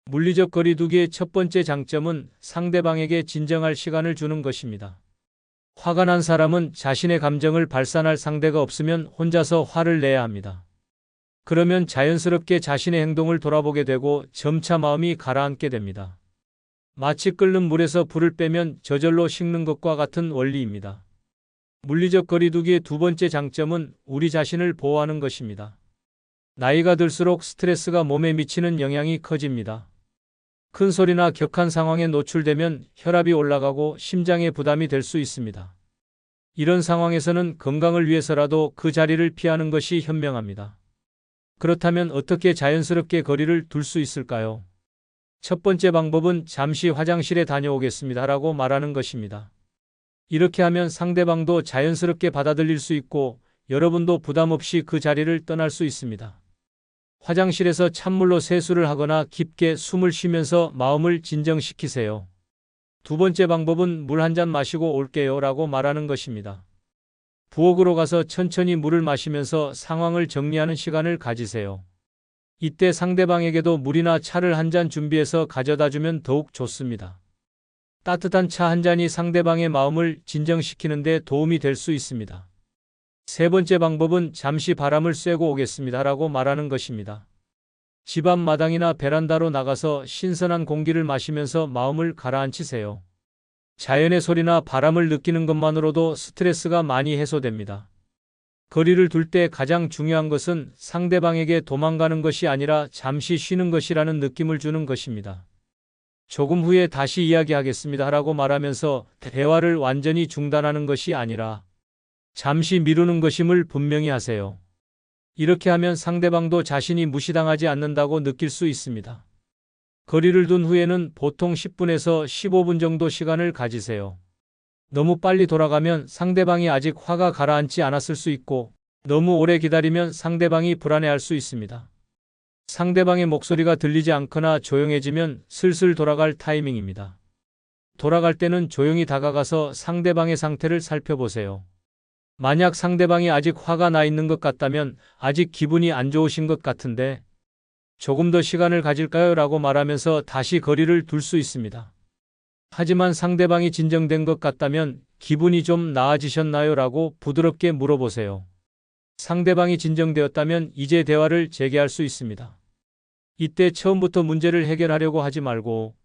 물리적 거리두기의 첫 번째 장점은 상대방에게 진정할 시간을 주는 것입니다. 화가 난 사람은 자신의 감정을 발산할 상대가 없으면 혼자서 화를 내야 합니다. 그러면 자연스럽게 자신의 행동을 돌아보게 되고 점차 마음이 가라앉게 됩니다. 마치 끓는 물에서 불을 빼면 저절로 식는 것과 같은 원리입니다. 물리적 거리두기의 두 번째 장점은 우리 자신을 보호하는 것입니다. 나이가 들수록 스트레스가 몸에 미치는 영향이 커집니다. 큰 소리나 격한 상황에 노출되면 혈압이 올라가고 심장에 부담이 될 수 있습니다. 이런 상황에서는 건강을 위해서라도 그 자리를 피하는 것이 현명합니다. 그렇다면 어떻게 자연스럽게 거리를 둘 수 있을까요? 첫 번째 방법은 잠시 화장실에 다녀오겠습니다 라고 말하는 것입니다. 이렇게 하면 상대방도 자연스럽게 받아들일 수 있고 여러분도 부담 없이 그 자리를 떠날 수 있습니다. 화장실에서 찬물로 세수를 하거나 깊게 숨을 쉬면서 마음을 진정시키세요. 두 번째 방법은 물 한 잔 마시고 올게요 라고 말하는 것입니다. 부엌으로 가서 천천히 물을 마시면서 상황을 정리하는 시간을 가지세요. 이때 상대방에게도 물이나 차를 한 잔 준비해서 가져다 주면 더욱 좋습니다. 따뜻한 차 한 잔이 상대방의 마음을 진정시키는 데 도움이 될 수 있습니다. 세 번째 방법은 잠시 바람을 쐬고 오겠습니다 라고 말하는 것입니다. 집 앞 마당이나 베란다로 나가서 신선한 공기를 마시면서 마음을 가라앉히세요. 자연의 소리나 바람을 느끼는 것만으로도 스트레스가 많이 해소됩니다. 거리를 둘 때 가장 중요한 것은 상대방에게 도망가는 것이 아니라 잠시 쉬는 것이라는 느낌을 주는 것입니다. 조금 후에 다시 이야기하겠습니다 라고 말하면서 대화를 완전히 중단하는 것이 아니라 잠시 미루는 것임을 분명히 하세요. 이렇게 하면 상대방도 자신이 무시당하지 않는다고 느낄 수 있습니다. 거리를 둔 후에는 보통 10분에서 15분 정도 시간을 가지세요. 너무 빨리 돌아가면 상대방이 아직 화가 가라앉지 않았을 수 있고 너무 오래 기다리면 상대방이 불안해할 수 있습니다. 상대방의 목소리가 들리지 않거나 조용해지면 슬슬 돌아갈 타이밍입니다. 돌아갈 때는 조용히 다가가서 상대방의 상태를 살펴보세요. 만약 상대방이 아직 화가 나 있는 것 같다면 아직 기분이 안 좋으신 것 같은데 조금 더 시간을 가질까요? 라고 말하면서 다시 거리를 둘 수 있습니다. 하지만 상대방이 진정된 것 같다면 기분이 좀 나아지셨나요? 라고 부드럽게 물어보세요. 상대방이 진정되었다면 이제 대화를 재개할 수 있습니다. 이때 처음부터 문제를 해결하려고 하지 말고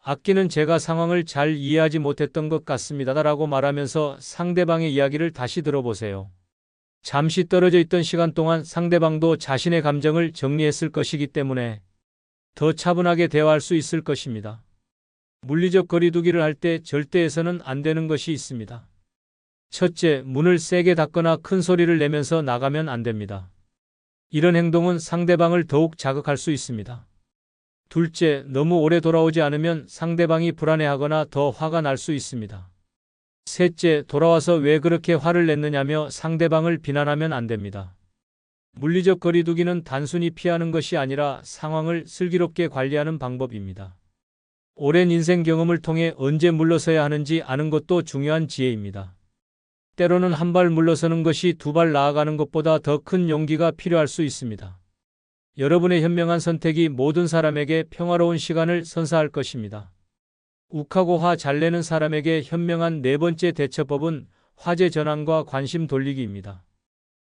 아끼는 제가 상황을 잘 이해하지 못했던 것 같습니다 라고 말하면서 상대방의 이야기를 다시 들어보세요. 잠시 떨어져 있던 시간 동안 상대방도 자신의 감정을 정리했을 것이기 때문에 더 차분하게 대화할 수 있을 것입니다. 물리적 거리두기를 할 때 절대 해서는 안 되는 것이 있습니다. 첫째, 문을 세게 닫거나 큰 소리를 내면서 나가면 안 됩니다. 이런 행동은 상대방을 더욱 자극할 수 있습니다. 둘째, 너무 오래 돌아오지 않으면 상대방이 불안해하거나 더 화가 날 수 있습니다. 셋째, 돌아와서 왜 그렇게 화를 냈느냐며 상대방을 비난하면 안 됩니다. 물리적 거리두기는 단순히 피하는 것이 아니라 상황을 슬기롭게 관리하는 방법입니다. 오랜 인생 경험을 통해 언제 물러서야 하는지 아는 것도 중요한 지혜입니다. 때로는 한 발 물러서는 것이 두 발 나아가는 것보다 더 큰 용기가 필요할 수 있습니다. 여러분의 현명한 선택이 모든 사람에게 평화로운 시간을 선사할 것입니다. 욱하고 화 잘 내는 사람에게 현명한 네 번째 대처법은 화제 전환과 관심 돌리기입니다.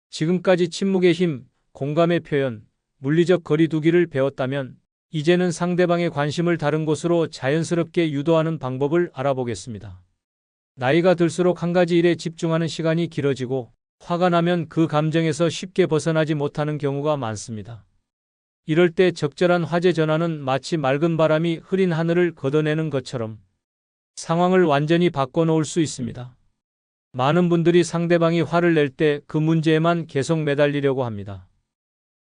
지금까지 침묵의 힘, 공감의 표현, 물리적 거리 두기를 배웠다면 이제는 상대방의 관심을 다른 곳으로 자연스럽게 유도하는 방법을 알아보겠습니다. 나이가 들수록 한 가지 일에 집중하는 시간이 길어지고 화가 나면 그 감정에서 쉽게 벗어나지 못하는 경우가 많습니다. 이럴 때 적절한 화제 전환은 마치 맑은 바람이 흐린 하늘을 걷어내는 것처럼 상황을 완전히 바꿔놓을 수 있습니다. 많은 분들이 상대방이 화를 낼 때 그 문제에만 계속 매달리려고 합니다.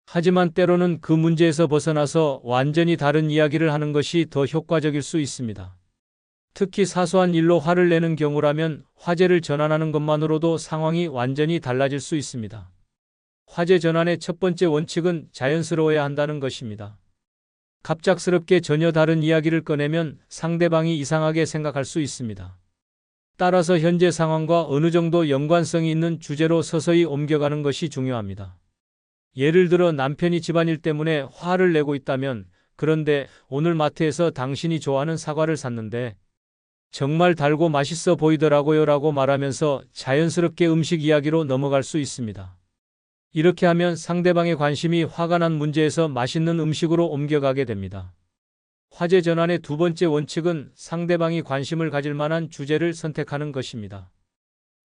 하지만 때로는 그 문제에서 벗어나서 완전히 다른 이야기를 하는 것이 더 효과적일 수 있습니다. 특히 사소한 일로 화를 내는 경우라면 화제를 전환하는 것만으로도 상황이 완전히 달라질 수 있습니다. 화제 전환의 첫 번째 원칙은 자연스러워야 한다는 것입니다. 갑작스럽게 전혀 다른 이야기를 꺼내면 상대방이 이상하게 생각할 수 있습니다. 따라서 현재 상황과 어느 정도 연관성이 있는 주제로 서서히 옮겨가는 것이 중요합니다. 예를 들어 남편이 집안일 때문에 화를 내고 있다면, 그런데 오늘 마트에서 당신이 좋아하는 사과를 샀는데 정말 달고 맛있어 보이더라고요 라고 말하면서 자연스럽게 음식 이야기로 넘어갈 수 있습니다. 이렇게 하면 상대방의 관심이 화가 난 문제에서 맛있는 음식으로 옮겨가게 됩니다. 화제 전환의 두 번째 원칙은 상대방이 관심을 가질 만한 주제를 선택하는 것입니다.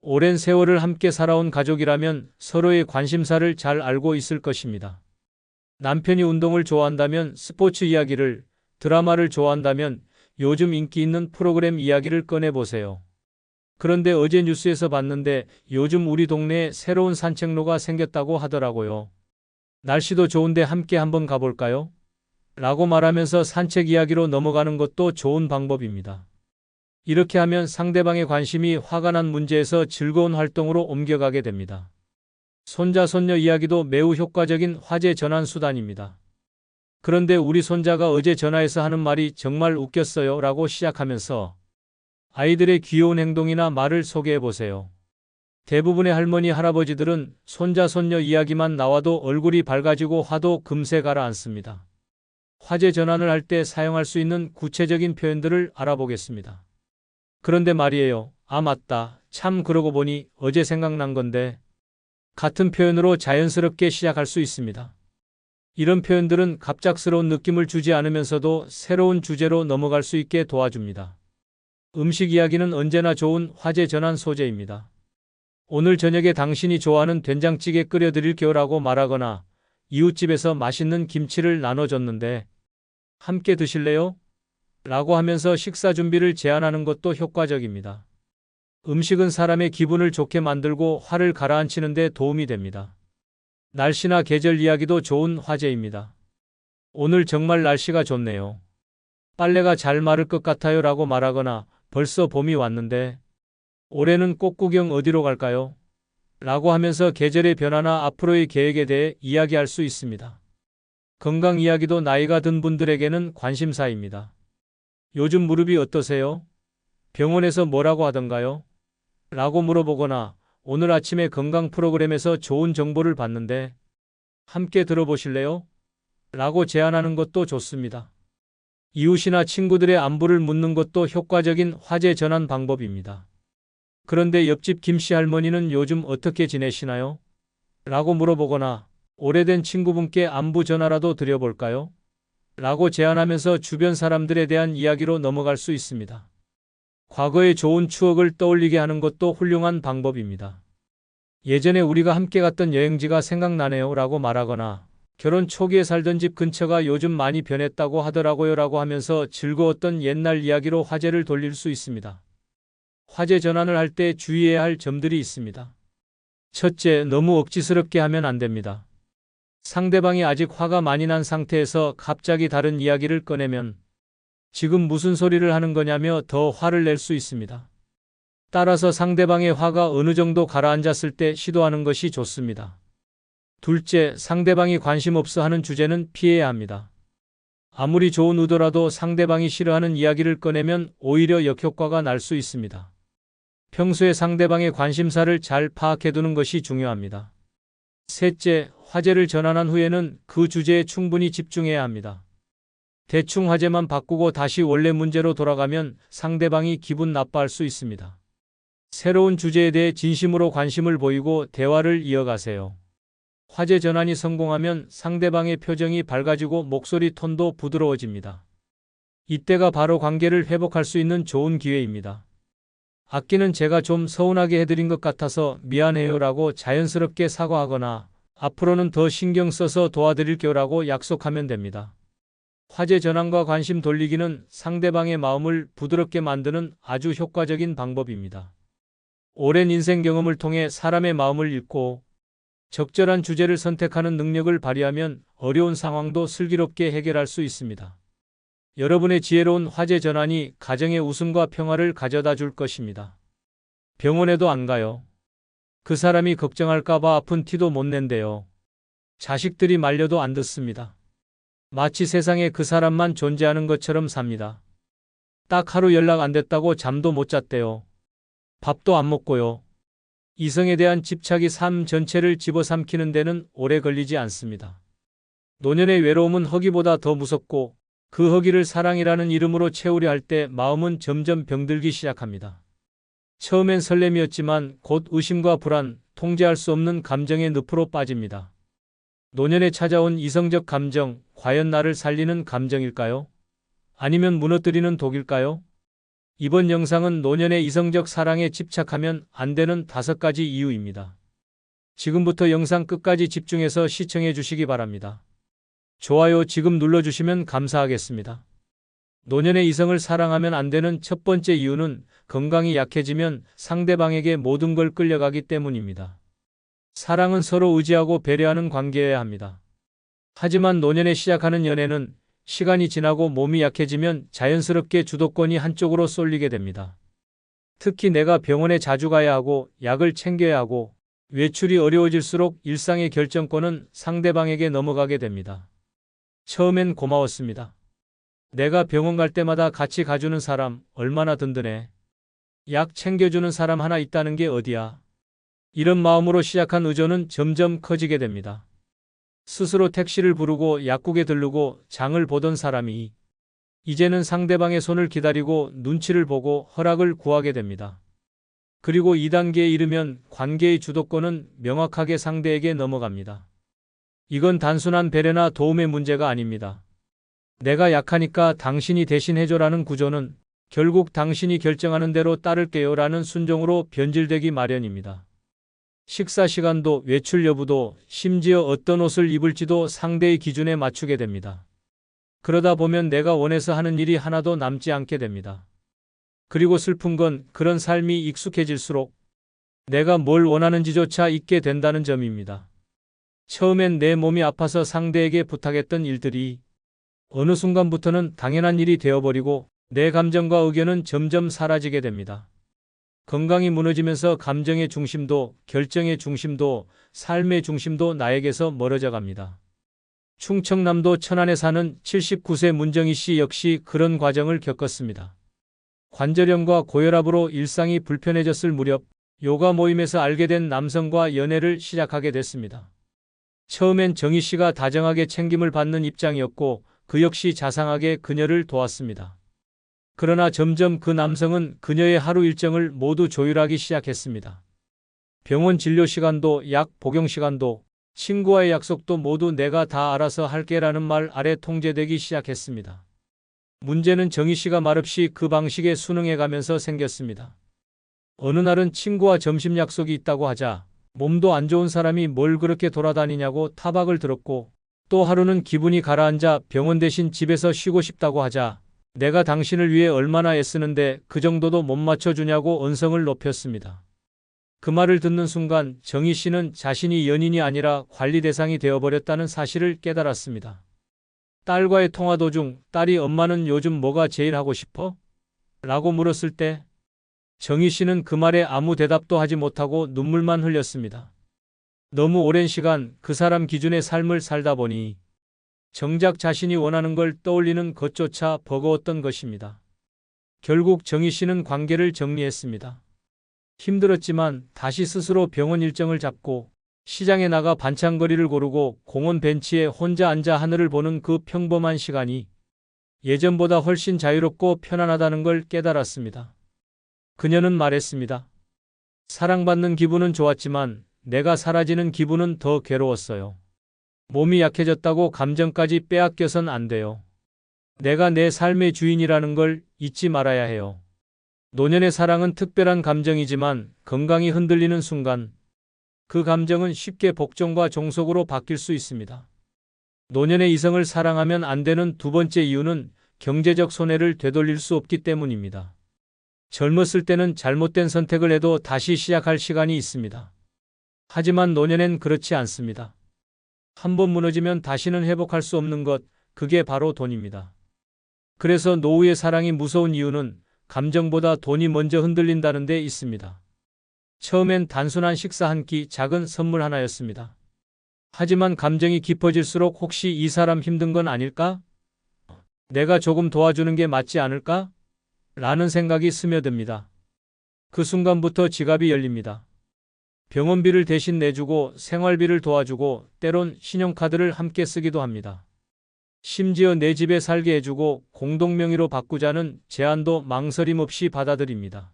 오랜 세월을 함께 살아온 가족이라면 서로의 관심사를 잘 알고 있을 것입니다. 남편이 운동을 좋아한다면 스포츠 이야기를, 드라마를 좋아한다면 요즘 인기 있는 프로그램 이야기를 꺼내보세요. 그런데 어제 뉴스에서 봤는데 요즘 우리 동네에 새로운 산책로가 생겼다고 하더라고요. 날씨도 좋은데 함께 한번 가볼까요? 라고 말하면서 산책 이야기로 넘어가는 것도 좋은 방법입니다. 이렇게 하면 상대방의 관심이 화가 난 문제에서 즐거운 활동으로 옮겨가게 됩니다. 손자, 손녀 이야기도 매우 효과적인 화제 전환 수단입니다. 그런데 우리 손자가 어제 전화해서 하는 말이 정말 웃겼어요 라고 시작하면서 아이들의 귀여운 행동이나 말을 소개해 보세요. 대부분의 할머니, 할아버지들은 손자, 손녀 이야기만 나와도 얼굴이 밝아지고 화도 금세 가라앉습니다. 화제 전환을 할 때 사용할 수 있는 구체적인 표현들을 알아보겠습니다. 그런데 말이에요. 아, 맞다. 참 그러고 보니 어제 생각난 건데. 같은 표현으로 자연스럽게 시작할 수 있습니다. 이런 표현들은 갑작스러운 느낌을 주지 않으면서도 새로운 주제로 넘어갈 수 있게 도와줍니다. 음식 이야기는 언제나 좋은 화제 전환 소재입니다. 오늘 저녁에 당신이 좋아하는 된장찌개 끓여드릴게요 라고 말하거나 이웃집에서 맛있는 김치를 나눠줬는데 함께 드실래요? 라고 하면서 식사 준비를 제안하는 것도 효과적입니다. 음식은 사람의 기분을 좋게 만들고 화를 가라앉히는 데 도움이 됩니다. 날씨나 계절 이야기도 좋은 화제입니다. 오늘 정말 날씨가 좋네요. 빨래가 잘 마를 것 같아요 라고 말하거나 벌써 봄이 왔는데 올해는 꽃 구경 어디로 갈까요? 라고 하면서 계절의 변화나 앞으로의 계획에 대해 이야기할 수 있습니다. 건강 이야기도 나이가 든 분들에게는 관심사입니다. 요즘 무릎이 어떠세요? 병원에서 뭐라고 하던가요? 라고 물어보거나 오늘 아침에 건강 프로그램에서 좋은 정보를 봤는데 함께 들어보실래요? 라고 제안하는 것도 좋습니다. 이웃이나 친구들의 안부를 묻는 것도 효과적인 화제 전환 방법입니다. 그런데 옆집 김씨 할머니는 요즘 어떻게 지내시나요? 라고 물어보거나 오래된 친구분께 안부 전화라도 드려볼까요? 라고 제안하면서 주변 사람들에 대한 이야기로 넘어갈 수 있습니다. 과거의 좋은 추억을 떠올리게 하는 것도 훌륭한 방법입니다. 예전에 우리가 함께 갔던 여행지가 생각나네요 라고 말하거나 결혼 초기에 살던 집 근처가 요즘 많이 변했다고 하더라고요 라고 하면서 즐거웠던 옛날 이야기로 화제를 돌릴 수 있습니다. 화제 전환을 할 때 주의해야 할 점들이 있습니다. 첫째, 너무 억지스럽게 하면 안 됩니다. 상대방이 아직 화가 많이 난 상태에서 갑자기 다른 이야기를 꺼내면 지금 무슨 소리를 하는 거냐며 더 화를 낼 수 있습니다. 따라서 상대방의 화가 어느 정도 가라앉았을 때 시도하는 것이 좋습니다. 둘째, 상대방이 관심 없어 하는 주제는 피해야 합니다. 아무리 좋은 의도라도 상대방이 싫어하는 이야기를 꺼내면 오히려 역효과가 날 수 있습니다. 평소에 상대방의 관심사를 잘 파악해두는 것이 중요합니다. 셋째, 화제를 전환한 후에는 그 주제에 충분히 집중해야 합니다. 대충 화제만 바꾸고 다시 원래 문제로 돌아가면 상대방이 기분 나빠할 수 있습니다. 새로운 주제에 대해 진심으로 관심을 보이고 대화를 이어가세요. 화제 전환이 성공하면 상대방의 표정이 밝아지고 목소리 톤도 부드러워집니다. 이때가 바로 관계를 회복할 수 있는 좋은 기회입니다. 아끼는 제가 좀 서운하게 해드린 것 같아서 미안해요 라고 자연스럽게 사과하거나 앞으로는 더 신경 써서 도와드릴게요라고 약속하면 됩니다. 화제 전환과 관심 돌리기는 상대방의 마음을 부드럽게 만드는 아주 효과적인 방법입니다. 오랜 인생 경험을 통해 사람의 마음을 읽고 적절한 주제를 선택하는 능력을 발휘하면 어려운 상황도 슬기롭게 해결할 수 있습니다. 여러분의 지혜로운 화제 전환이 가정의 웃음과 평화를 가져다 줄 것입니다. 병원에도 안 가요. 그 사람이 걱정할까봐 아픈 티도 못 낸대요. 자식들이 말려도 안 듣습니다. 마치 세상에 그 사람만 존재하는 것처럼 삽니다. 딱 하루 연락 안 됐다고 잠도 못 잤대요. 밥도 안 먹고요. 이성에 대한 집착이 삶 전체를 집어삼키는 데는 오래 걸리지 않습니다. 노년의 외로움은 허기보다 더 무섭고 그 허기를 사랑이라는 이름으로 채우려 할 때 마음은 점점 병들기 시작합니다. 처음엔 설렘이었지만 곧 의심과 불안, 통제할 수 없는 감정의 늪으로 빠집니다. 노년에 찾아온 이성적 감정, 과연 나를 살리는 감정일까요? 아니면 무너뜨리는 독일까요? 이번 영상은 노년의 이성적 사랑에 집착하면 안 되는 5가지 이유입니다. 지금부터 영상 끝까지 집중해서 시청해 주시기 바랍니다. 좋아요 지금 눌러주시면 감사하겠습니다. 노년의 이성을 사랑하면 안 되는 첫 번째 이유는 건강이 약해지면 상대방에게 모든 걸 끌려가기 때문입니다. 사랑은 서로 의지하고 배려하는 관계여야 합니다. 하지만 노년에 시작하는 연애는 시간이 지나고 몸이 약해지면 자연스럽게 주도권이 한쪽으로 쏠리게 됩니다. 특히 내가 병원에 자주 가야 하고 약을 챙겨야 하고 외출이 어려워질수록 일상의 결정권은 상대방에게 넘어가게 됩니다. 처음엔 고마웠습니다. 내가 병원 갈 때마다 같이 가주는 사람 얼마나 든든해. 약 챙겨주는 사람 하나 있다는 게 어디야. 이런 마음으로 시작한 의존은 점점 커지게 됩니다. 스스로 택시를 부르고 약국에 들르고 장을 보던 사람이 이제는 상대방의 손을 기다리고 눈치를 보고 허락을 구하게 됩니다. 그리고 2단계에 이르면 관계의 주도권은 명확하게 상대에게 넘어갑니다. 이건 단순한 배려나 도움의 문제가 아닙니다. 내가 약하니까 당신이 대신 해줘라는 구조는 결국 당신이 결정하는 대로 따를게요라는 순종으로 변질되기 마련입니다. 식사 시간도 외출 여부도 심지어 어떤 옷을 입을지도 상대의 기준에 맞추게 됩니다. 그러다 보면 내가 원해서 하는 일이 하나도 남지 않게 됩니다. 그리고 슬픈 건 그런 삶이 익숙해질수록 내가 뭘 원하는지조차 잊게 된다는 점입니다. 처음엔 내 몸이 아파서 상대에게 부탁했던 일들이 어느 순간부터는 당연한 일이 되어버리고 내 감정과 의견은 점점 사라지게 됩니다. 건강이 무너지면서 감정의 중심도, 결정의 중심도, 삶의 중심도 나에게서 멀어져 갑니다. 충청남도 천안에 사는 79세 문정희 씨 역시 그런 과정을 겪었습니다. 관절염과 고혈압으로 일상이 불편해졌을 무렵 요가 모임에서 알게 된 남성과 연애를 시작하게 됐습니다. 처음엔 정희 씨가 다정하게 챙김을 받는 입장이었고 그 역시 자상하게 그녀를 도왔습니다. 그러나 점점 그 남성은 그녀의 하루 일정을 모두 조율하기 시작했습니다. 병원 진료 시간도 약 복용 시간도 친구와의 약속도 모두 내가 다 알아서 할게라는 말 아래 통제되기 시작했습니다. 문제는 정희 씨가 말없이 그 방식에 순응해가면서 생겼습니다. 어느 날은 친구와 점심 약속이 있다고 하자 몸도 안 좋은 사람이 뭘 그렇게 돌아다니냐고 타박을 들었고 또 하루는 기분이 가라앉아 병원 대신 집에서 쉬고 싶다고 하자 내가 당신을 위해 얼마나 애쓰는데 그 정도도 못 맞춰주냐고 언성을 높였습니다. 그 말을 듣는 순간 정희 씨는 자신이 연인이 아니라 관리 대상이 되어버렸다는 사실을 깨달았습니다. 딸과의 통화 도중 딸이 엄마는 요즘 뭐가 제일 하고 싶어? 라고 물었을 때 정희 씨는 그 말에 아무 대답도 하지 못하고 눈물만 흘렸습니다. 너무 오랜 시간 그 사람 기준의 삶을 살다 보니 정작 자신이 원하는 걸 떠올리는 것조차 버거웠던 것입니다. 결국 정희 씨는 관계를 정리했습니다. 힘들었지만 다시 스스로 병원 일정을 잡고 시장에 나가 반찬거리를 고르고 공원 벤치에 혼자 앉아 하늘을 보는 그 평범한 시간이 예전보다 훨씬 자유롭고 편안하다는 걸 깨달았습니다. 그녀는 말했습니다. 사랑받는 기분은 좋았지만 내가 사라지는 기분은 더 괴로웠어요. 몸이 약해졌다고 감정까지 빼앗겨선 안 돼요. 내가 내 삶의 주인이라는 걸 잊지 말아야 해요. 노년의 사랑은 특별한 감정이지만 건강이 흔들리는 순간 그 감정은 쉽게 복종과 종속으로 바뀔 수 있습니다. 노년의 이성을 사랑하면 안 되는 두 번째 이유는 경제적 손해를 되돌릴 수 없기 때문입니다. 젊었을 때는 잘못된 선택을 해도 다시 시작할 시간이 있습니다. 하지만 노년엔 그렇지 않습니다. 한번 무너지면 다시는 회복할 수 없는 것, 그게 바로 돈입니다. 그래서 노후의 사랑이 무서운 이유는 감정보다 돈이 먼저 흔들린다는 데 있습니다. 처음엔 단순한 식사 한 끼, 작은 선물 하나였습니다. 하지만 감정이 깊어질수록 혹시 이 사람 힘든 건 아닐까? 내가 조금 도와주는 게 맞지 않을까? 라는 생각이 스며듭니다. 그 순간부터 지갑이 열립니다. 병원비를 대신 내주고 생활비를 도와주고 때론 신용카드를 함께 쓰기도 합니다. 심지어 내 집에 살게 해주고 공동명의로 바꾸자는 제안도 망설임 없이 받아들입니다.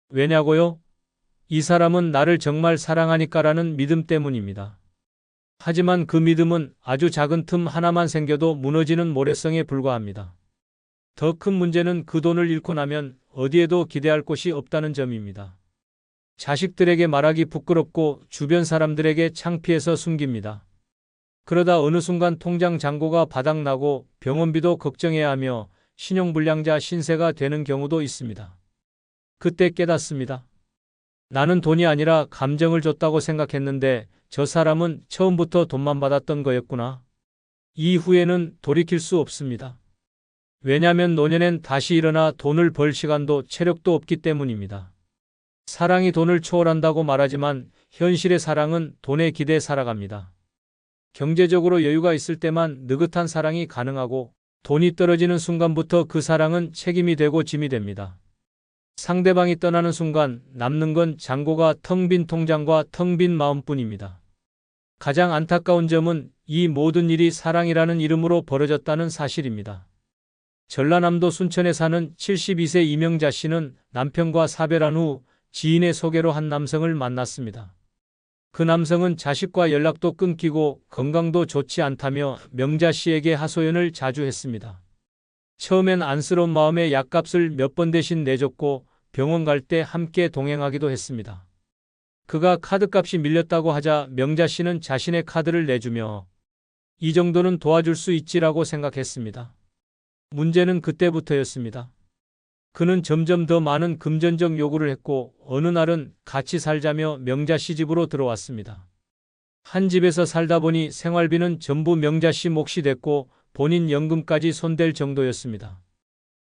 왜냐고요? 이 사람은 나를 정말 사랑하니까라는 믿음 때문입니다. 하지만 그 믿음은 아주 작은 틈 하나만 생겨도 무너지는 모래성에 불과합니다. 더 큰 문제는 그 돈을 잃고 나면 어디에도 기대할 곳이 없다는 점입니다. 자식들에게 말하기 부끄럽고 주변 사람들에게 창피해서 숨깁니다. 그러다 어느 순간 통장 잔고가 바닥나고 병원비도 걱정해야 하며 신용불량자 신세가 되는 경우도 있습니다. 그때 깨닫습니다. 나는 돈이 아니라 감정을 줬다고 생각했는데 저 사람은 처음부터 돈만 받았던 거였구나. 이후에는 돌이킬 수 없습니다. 왜냐하면 노년엔 다시 일어나 돈을 벌 시간도 체력도 없기 때문입니다. 사랑이 돈을 초월한다고 말하지만 현실의 사랑은 돈에 기대 살아갑니다. 경제적으로 여유가 있을 때만 느긋한 사랑이 가능하고 돈이 떨어지는 순간부터 그 사랑은 책임이 되고 짐이 됩니다. 상대방이 떠나는 순간 남는 건 잔고가 텅 빈 통장과 텅 빈 마음뿐입니다. 가장 안타까운 점은 이 모든 일이 사랑이라는 이름으로 벌어졌다는 사실입니다. 전라남도 순천에 사는 72세 이명자 씨는 남편과 사별한 후 지인의 소개로 한 남성을 만났습니다. 그 남성은 자식과 연락도 끊기고 건강도 좋지 않다며 명자 씨에게 하소연을 자주 했습니다. 처음엔 안쓰러운 마음에 약값을 몇 번 대신 내줬고 병원 갈 때 함께 동행하기도 했습니다. 그가 카드값이 밀렸다고 하자 명자 씨는 자신의 카드를 내주며 이 정도는 도와줄 수 있지라고 생각했습니다. 문제는 그때부터였습니다. 그는 점점 더 많은 금전적 요구를 했고 어느 날은 같이 살자며 명자 씨 집으로 들어왔습니다. 한 집에서 살다 보니 생활비는 전부 명자 씨 몫이 됐고 본인 연금까지 손댈 정도였습니다.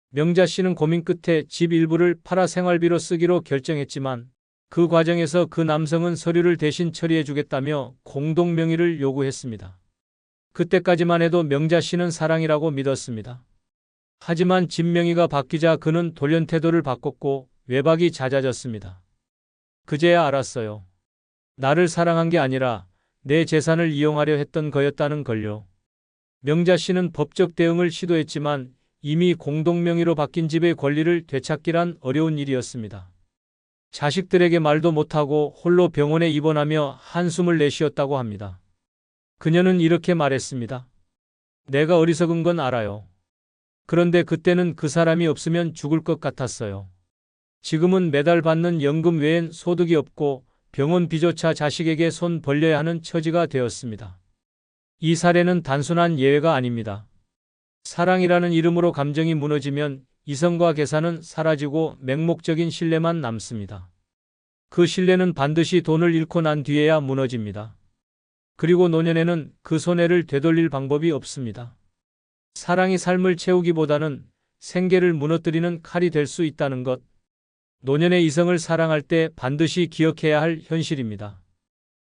명자 씨는 고민 끝에 집 일부를 팔아 생활비로 쓰기로 결정했지만 그 과정에서 그 남성은 서류를 대신 처리해 주겠다며 공동명의를 요구했습니다. 그때까지만 해도 명자 씨는 사랑이라고 믿었습니다. 하지만 집 명의가 바뀌자 그는 돌연 태도를 바꿨고 외박이 잦아졌습니다. 그제야 알았어요. 나를 사랑한 게 아니라 내 재산을 이용하려 했던 거였다는 걸요. 명자 씨는 법적 대응을 시도했지만 이미 공동명의로 바뀐 집의 권리를 되찾기란 어려운 일이었습니다. 자식들에게 말도 못하고 홀로 병원에 입원하며 한숨을 내쉬었다고 합니다. 그녀는 이렇게 말했습니다. 내가 어리석은 건 알아요. 그런데 그때는 그 사람이 없으면 죽을 것 같았어요. 지금은 매달 받는 연금 외엔 소득이 없고 병원비조차 자식에게 손 벌려야 하는 처지가 되었습니다. 이 사례는 단순한 예외가 아닙니다. 사랑이라는 이름으로 감정이 무너지면 이성과 계산은 사라지고 맹목적인 신뢰만 남습니다. 그 신뢰는 반드시 돈을 잃고 난 뒤에야 무너집니다. 그리고 노년에는 그 손해를 되돌릴 방법이 없습니다. 사랑이 삶을 채우기보다는 생계를 무너뜨리는 칼이 될 수 있다는 것. 노년의 이성을 사랑할 때 반드시 기억해야 할 현실입니다.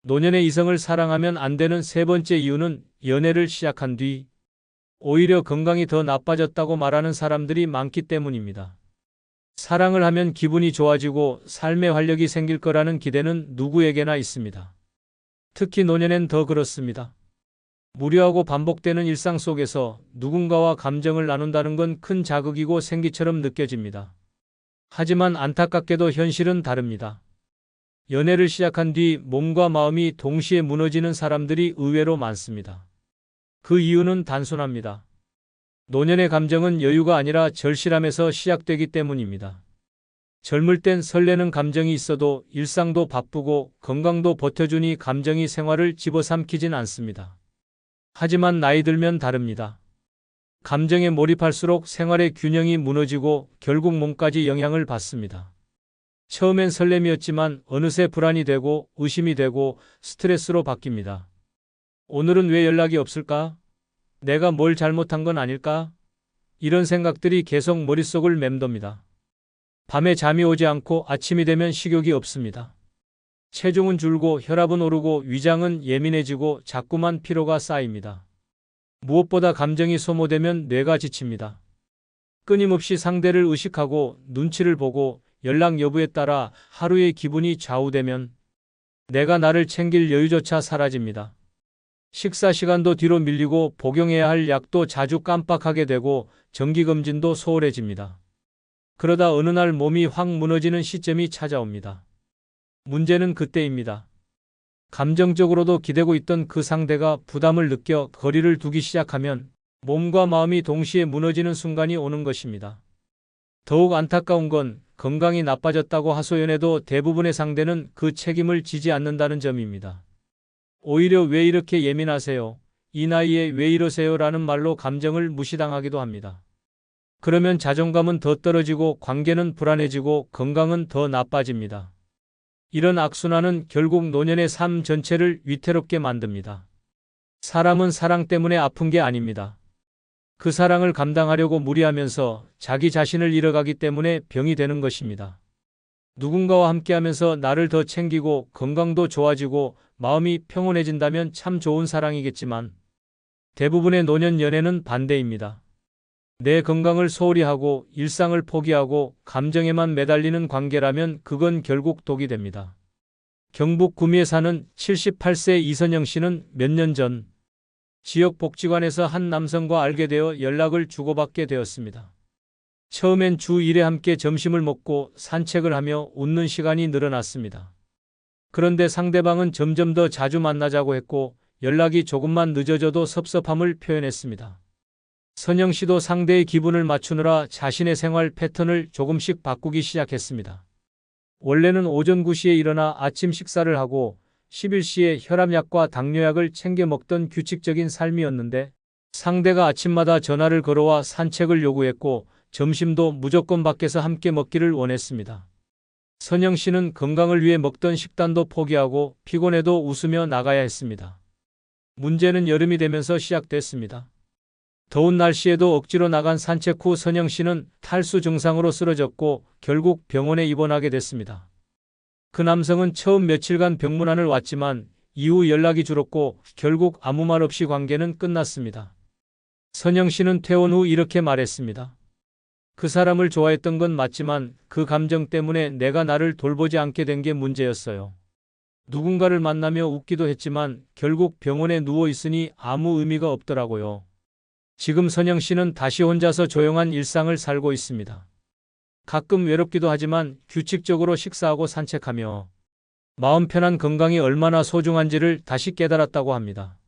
노년의 이성을 사랑하면 안 되는 세 번째 이유는 연애를 시작한 뒤 오히려 건강이 더 나빠졌다고 말하는 사람들이 많기 때문입니다. 사랑을 하면 기분이 좋아지고 삶의 활력이 생길 거라는 기대는 누구에게나 있습니다. 특히 노년엔 더 그렇습니다. 무료하고 반복되는 일상 속에서 누군가와 감정을 나눈다는 건 큰 자극이고 생기처럼 느껴집니다. 하지만 안타깝게도 현실은 다릅니다. 연애를 시작한 뒤 몸과 마음이 동시에 무너지는 사람들이 의외로 많습니다. 그 이유는 단순합니다. 노년의 감정은 여유가 아니라 절실함에서 시작되기 때문입니다. 젊을 땐 설레는 감정이 있어도 일상도 바쁘고 건강도 버텨주니 감정이 생활을 집어삼키진 않습니다. 하지만 나이 들면 다릅니다. 감정에 몰입할수록 생활의 균형이 무너지고 결국 몸까지 영향을 받습니다. 처음엔 설렘이었지만 어느새 불안이 되고 의심이 되고 스트레스로 바뀝니다. 오늘은 왜 연락이 없을까? 내가 뭘 잘못한 건 아닐까? 이런 생각들이 계속 머릿속을 맴돕니다. 밤에 잠이 오지 않고 아침이 되면 식욕이 없습니다. 체중은 줄고 혈압은 오르고 위장은 예민해지고 자꾸만 피로가 쌓입니다. 무엇보다 감정이 소모되면 뇌가 지칩니다. 끊임없이 상대를 의식하고 눈치를 보고 연락 여부에 따라 하루의 기분이 좌우되면 내가 나를 챙길 여유조차 사라집니다. 식사 시간도 뒤로 밀리고 복용해야 할 약도 자주 깜빡하게 되고 정기검진도 소홀해집니다. 그러다 어느 날 몸이 확 무너지는 시점이 찾아옵니다. 문제는 그때입니다. 감정적으로도 기대고 있던 그 상대가 부담을 느껴 거리를 두기 시작하면 몸과 마음이 동시에 무너지는 순간이 오는 것입니다. 더욱 안타까운 건 건강이 나빠졌다고 하소연해도 대부분의 상대는 그 책임을 지지 않는다는 점입니다. 오히려 왜 이렇게 예민하세요? 이 나이에 왜 이러세요? 라는 말로 감정을 무시당하기도 합니다. 그러면 자존감은 더 떨어지고 관계는 불안해지고 건강은 더 나빠집니다. 이런 악순환은 결국 노년의 삶 전체를 위태롭게 만듭니다. 사람은 사랑 때문에 아픈 게 아닙니다. 그 사랑을 감당하려고 무리하면서 자기 자신을 잃어가기 때문에 병이 되는 것입니다. 누군가와 함께하면서 나를 더 챙기고 건강도 좋아지고 마음이 평온해진다면 참 좋은 사랑이겠지만 대부분의 노년 연애는 반대입니다. 내 건강을 소홀히 하고 일상을 포기하고 감정에만 매달리는 관계라면 그건 결국 독이 됩니다. 경북 구미에 사는 78세 이선영 씨는 몇 년 전 지역복지관에서 한 남성과 알게 되어 연락을 주고받게 되었습니다. 처음엔 주 1회 함께 점심을 먹고 산책을 하며 웃는 시간이 늘어났습니다. 그런데 상대방은 점점 더 자주 만나자고 했고 연락이 조금만 늦어져도 섭섭함을 표현했습니다. 선영 씨도 상대의 기분을 맞추느라 자신의 생활 패턴을 조금씩 바꾸기 시작했습니다. 원래는 오전 9시에 일어나 아침 식사를 하고 11시에 혈압약과 당뇨약을 챙겨 먹던 규칙적인 삶이었는데 상대가 아침마다 전화를 걸어와 산책을 요구했고 점심도 무조건 밖에서 함께 먹기를 원했습니다. 선영 씨는 건강을 위해 먹던 식단도 포기하고 피곤해도 웃으며 나가야 했습니다. 문제는 여름이 되면서 시작됐습니다. 더운 날씨에도 억지로 나간 산책 후 선영 씨는 탈수 증상으로 쓰러졌고 결국 병원에 입원하게 됐습니다. 그 남성은 처음 며칠간 병문안을 왔지만 이후 연락이 줄었고 결국 아무 말 없이 관계는 끝났습니다. 선영 씨는 퇴원 후 이렇게 말했습니다. 그 사람을 좋아했던 건 맞지만 그 감정 때문에 내가 나를 돌보지 않게 된 게 문제였어요. 누군가를 만나며 웃기도 했지만 결국 병원에 누워 있으니 아무 의미가 없더라고요. 지금 선영 씨는 다시 혼자서 조용한 일상을 살고 있습니다. 가끔 외롭기도 하지만 규칙적으로 식사하고 산책하며 마음 편한 건강이 얼마나 소중한지를 다시 깨달았다고 합니다.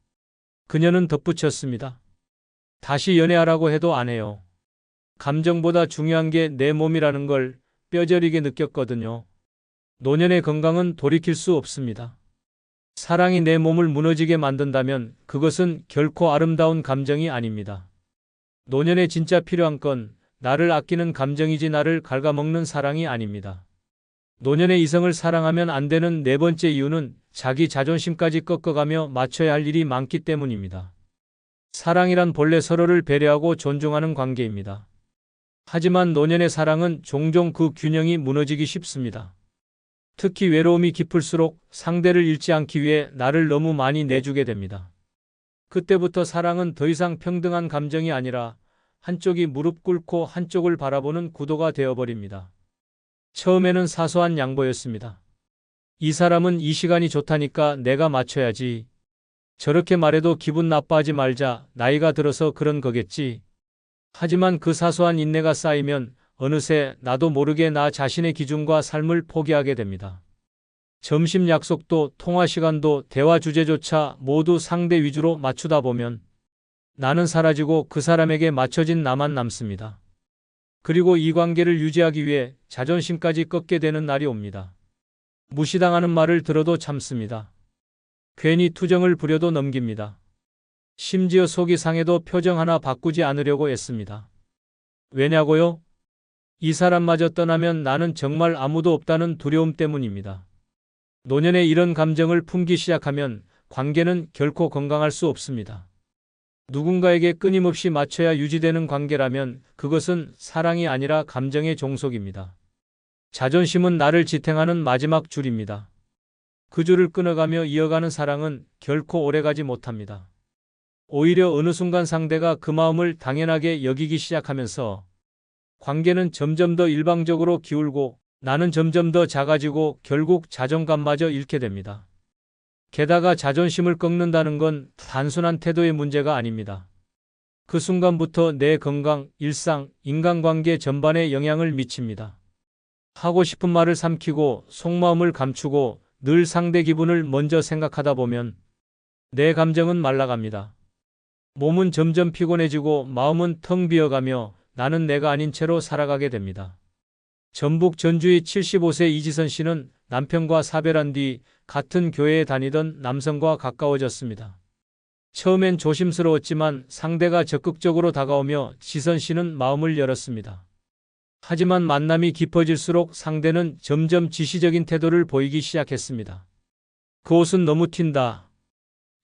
그녀는 덧붙였습니다. 다시 연애하라고 해도 안 해요. 감정보다 중요한 게 내 몸이라는 걸 뼈저리게 느꼈거든요. 노년의 건강은 돌이킬 수 없습니다. 사랑이 내 몸을 무너지게 만든다면 그것은 결코 아름다운 감정이 아닙니다. 노년에 진짜 필요한 건 나를 아끼는 감정이지 나를 갉아먹는 사랑이 아닙니다. 노년의 이성을 사랑하면 안 되는 네 번째 이유는 자기 자존심까지 꺾어가며 맞춰야 할 일이 많기 때문입니다. 사랑이란 본래 서로를 배려하고 존중하는 관계입니다. 하지만 노년의 사랑은 종종 그 균형이 무너지기 쉽습니다. 특히 외로움이 깊을수록 상대를 잃지 않기 위해 나를 너무 많이 내주게 됩니다. 그때부터 사랑은 더 이상 평등한 감정이 아니라 한쪽이 무릎 꿇고 한쪽을 바라보는 구도가 되어버립니다. 처음에는 사소한 양보였습니다. 이 사람은 이 시간이 좋다니까 내가 맞춰야지. 저렇게 말해도 기분 나빠하지 말자. 나이가 들어서 그런 거겠지. 하지만 그 사소한 인내가 쌓이면 어느새 나도 모르게 나 자신의 기준과 삶을 포기하게 됩니다. 점심 약속도 통화 시간도 대화 주제조차 모두 상대 위주로 맞추다 보면 나는 사라지고 그 사람에게 맞춰진 나만 남습니다. 그리고 이 관계를 유지하기 위해 자존심까지 꺾게 되는 날이 옵니다. 무시당하는 말을 들어도 참습니다. 괜히 투정을 부려도 넘깁니다. 심지어 속이 상해도 표정 하나 바꾸지 않으려고 애씁니다. 왜냐고요? 이 사람마저 떠나면 나는 정말 아무도 없다는 두려움 때문입니다. 노년에 이런 감정을 품기 시작하면 관계는 결코 건강할 수 없습니다. 누군가에게 끊임없이 맞춰야 유지되는 관계라면 그것은 사랑이 아니라 감정의 종속입니다. 자존심은 나를 지탱하는 마지막 줄입니다. 그 줄을 끊어가며 이어가는 사랑은 결코 오래가지 못합니다. 오히려 어느 순간 상대가 그 마음을 당연하게 여기기 시작하면서 관계는 점점 더 일방적으로 기울고 나는 점점 더 작아지고 결국 자존감마저 잃게 됩니다. 게다가 자존심을 꺾는다는 건 단순한 태도의 문제가 아닙니다. 그 순간부터 내 건강, 일상, 인간관계 전반에 영향을 미칩니다. 하고 싶은 말을 삼키고 속마음을 감추고 늘 상대 기분을 먼저 생각하다 보면 내 감정은 말라갑니다. 몸은 점점 피곤해지고 마음은 텅 비어가며 나는 내가 아닌 채로 살아가게 됩니다. 전북 전주의 75세 이지선 씨는 남편과 사별한 뒤 같은 교회에 다니던 남성과 가까워졌습니다. 처음엔 조심스러웠지만 상대가 적극적으로 다가오며 지선 씨는 마음을 열었습니다. 하지만 만남이 깊어질수록 상대는 점점 지시적인 태도를 보이기 시작했습니다. 그 옷은 너무 튄다.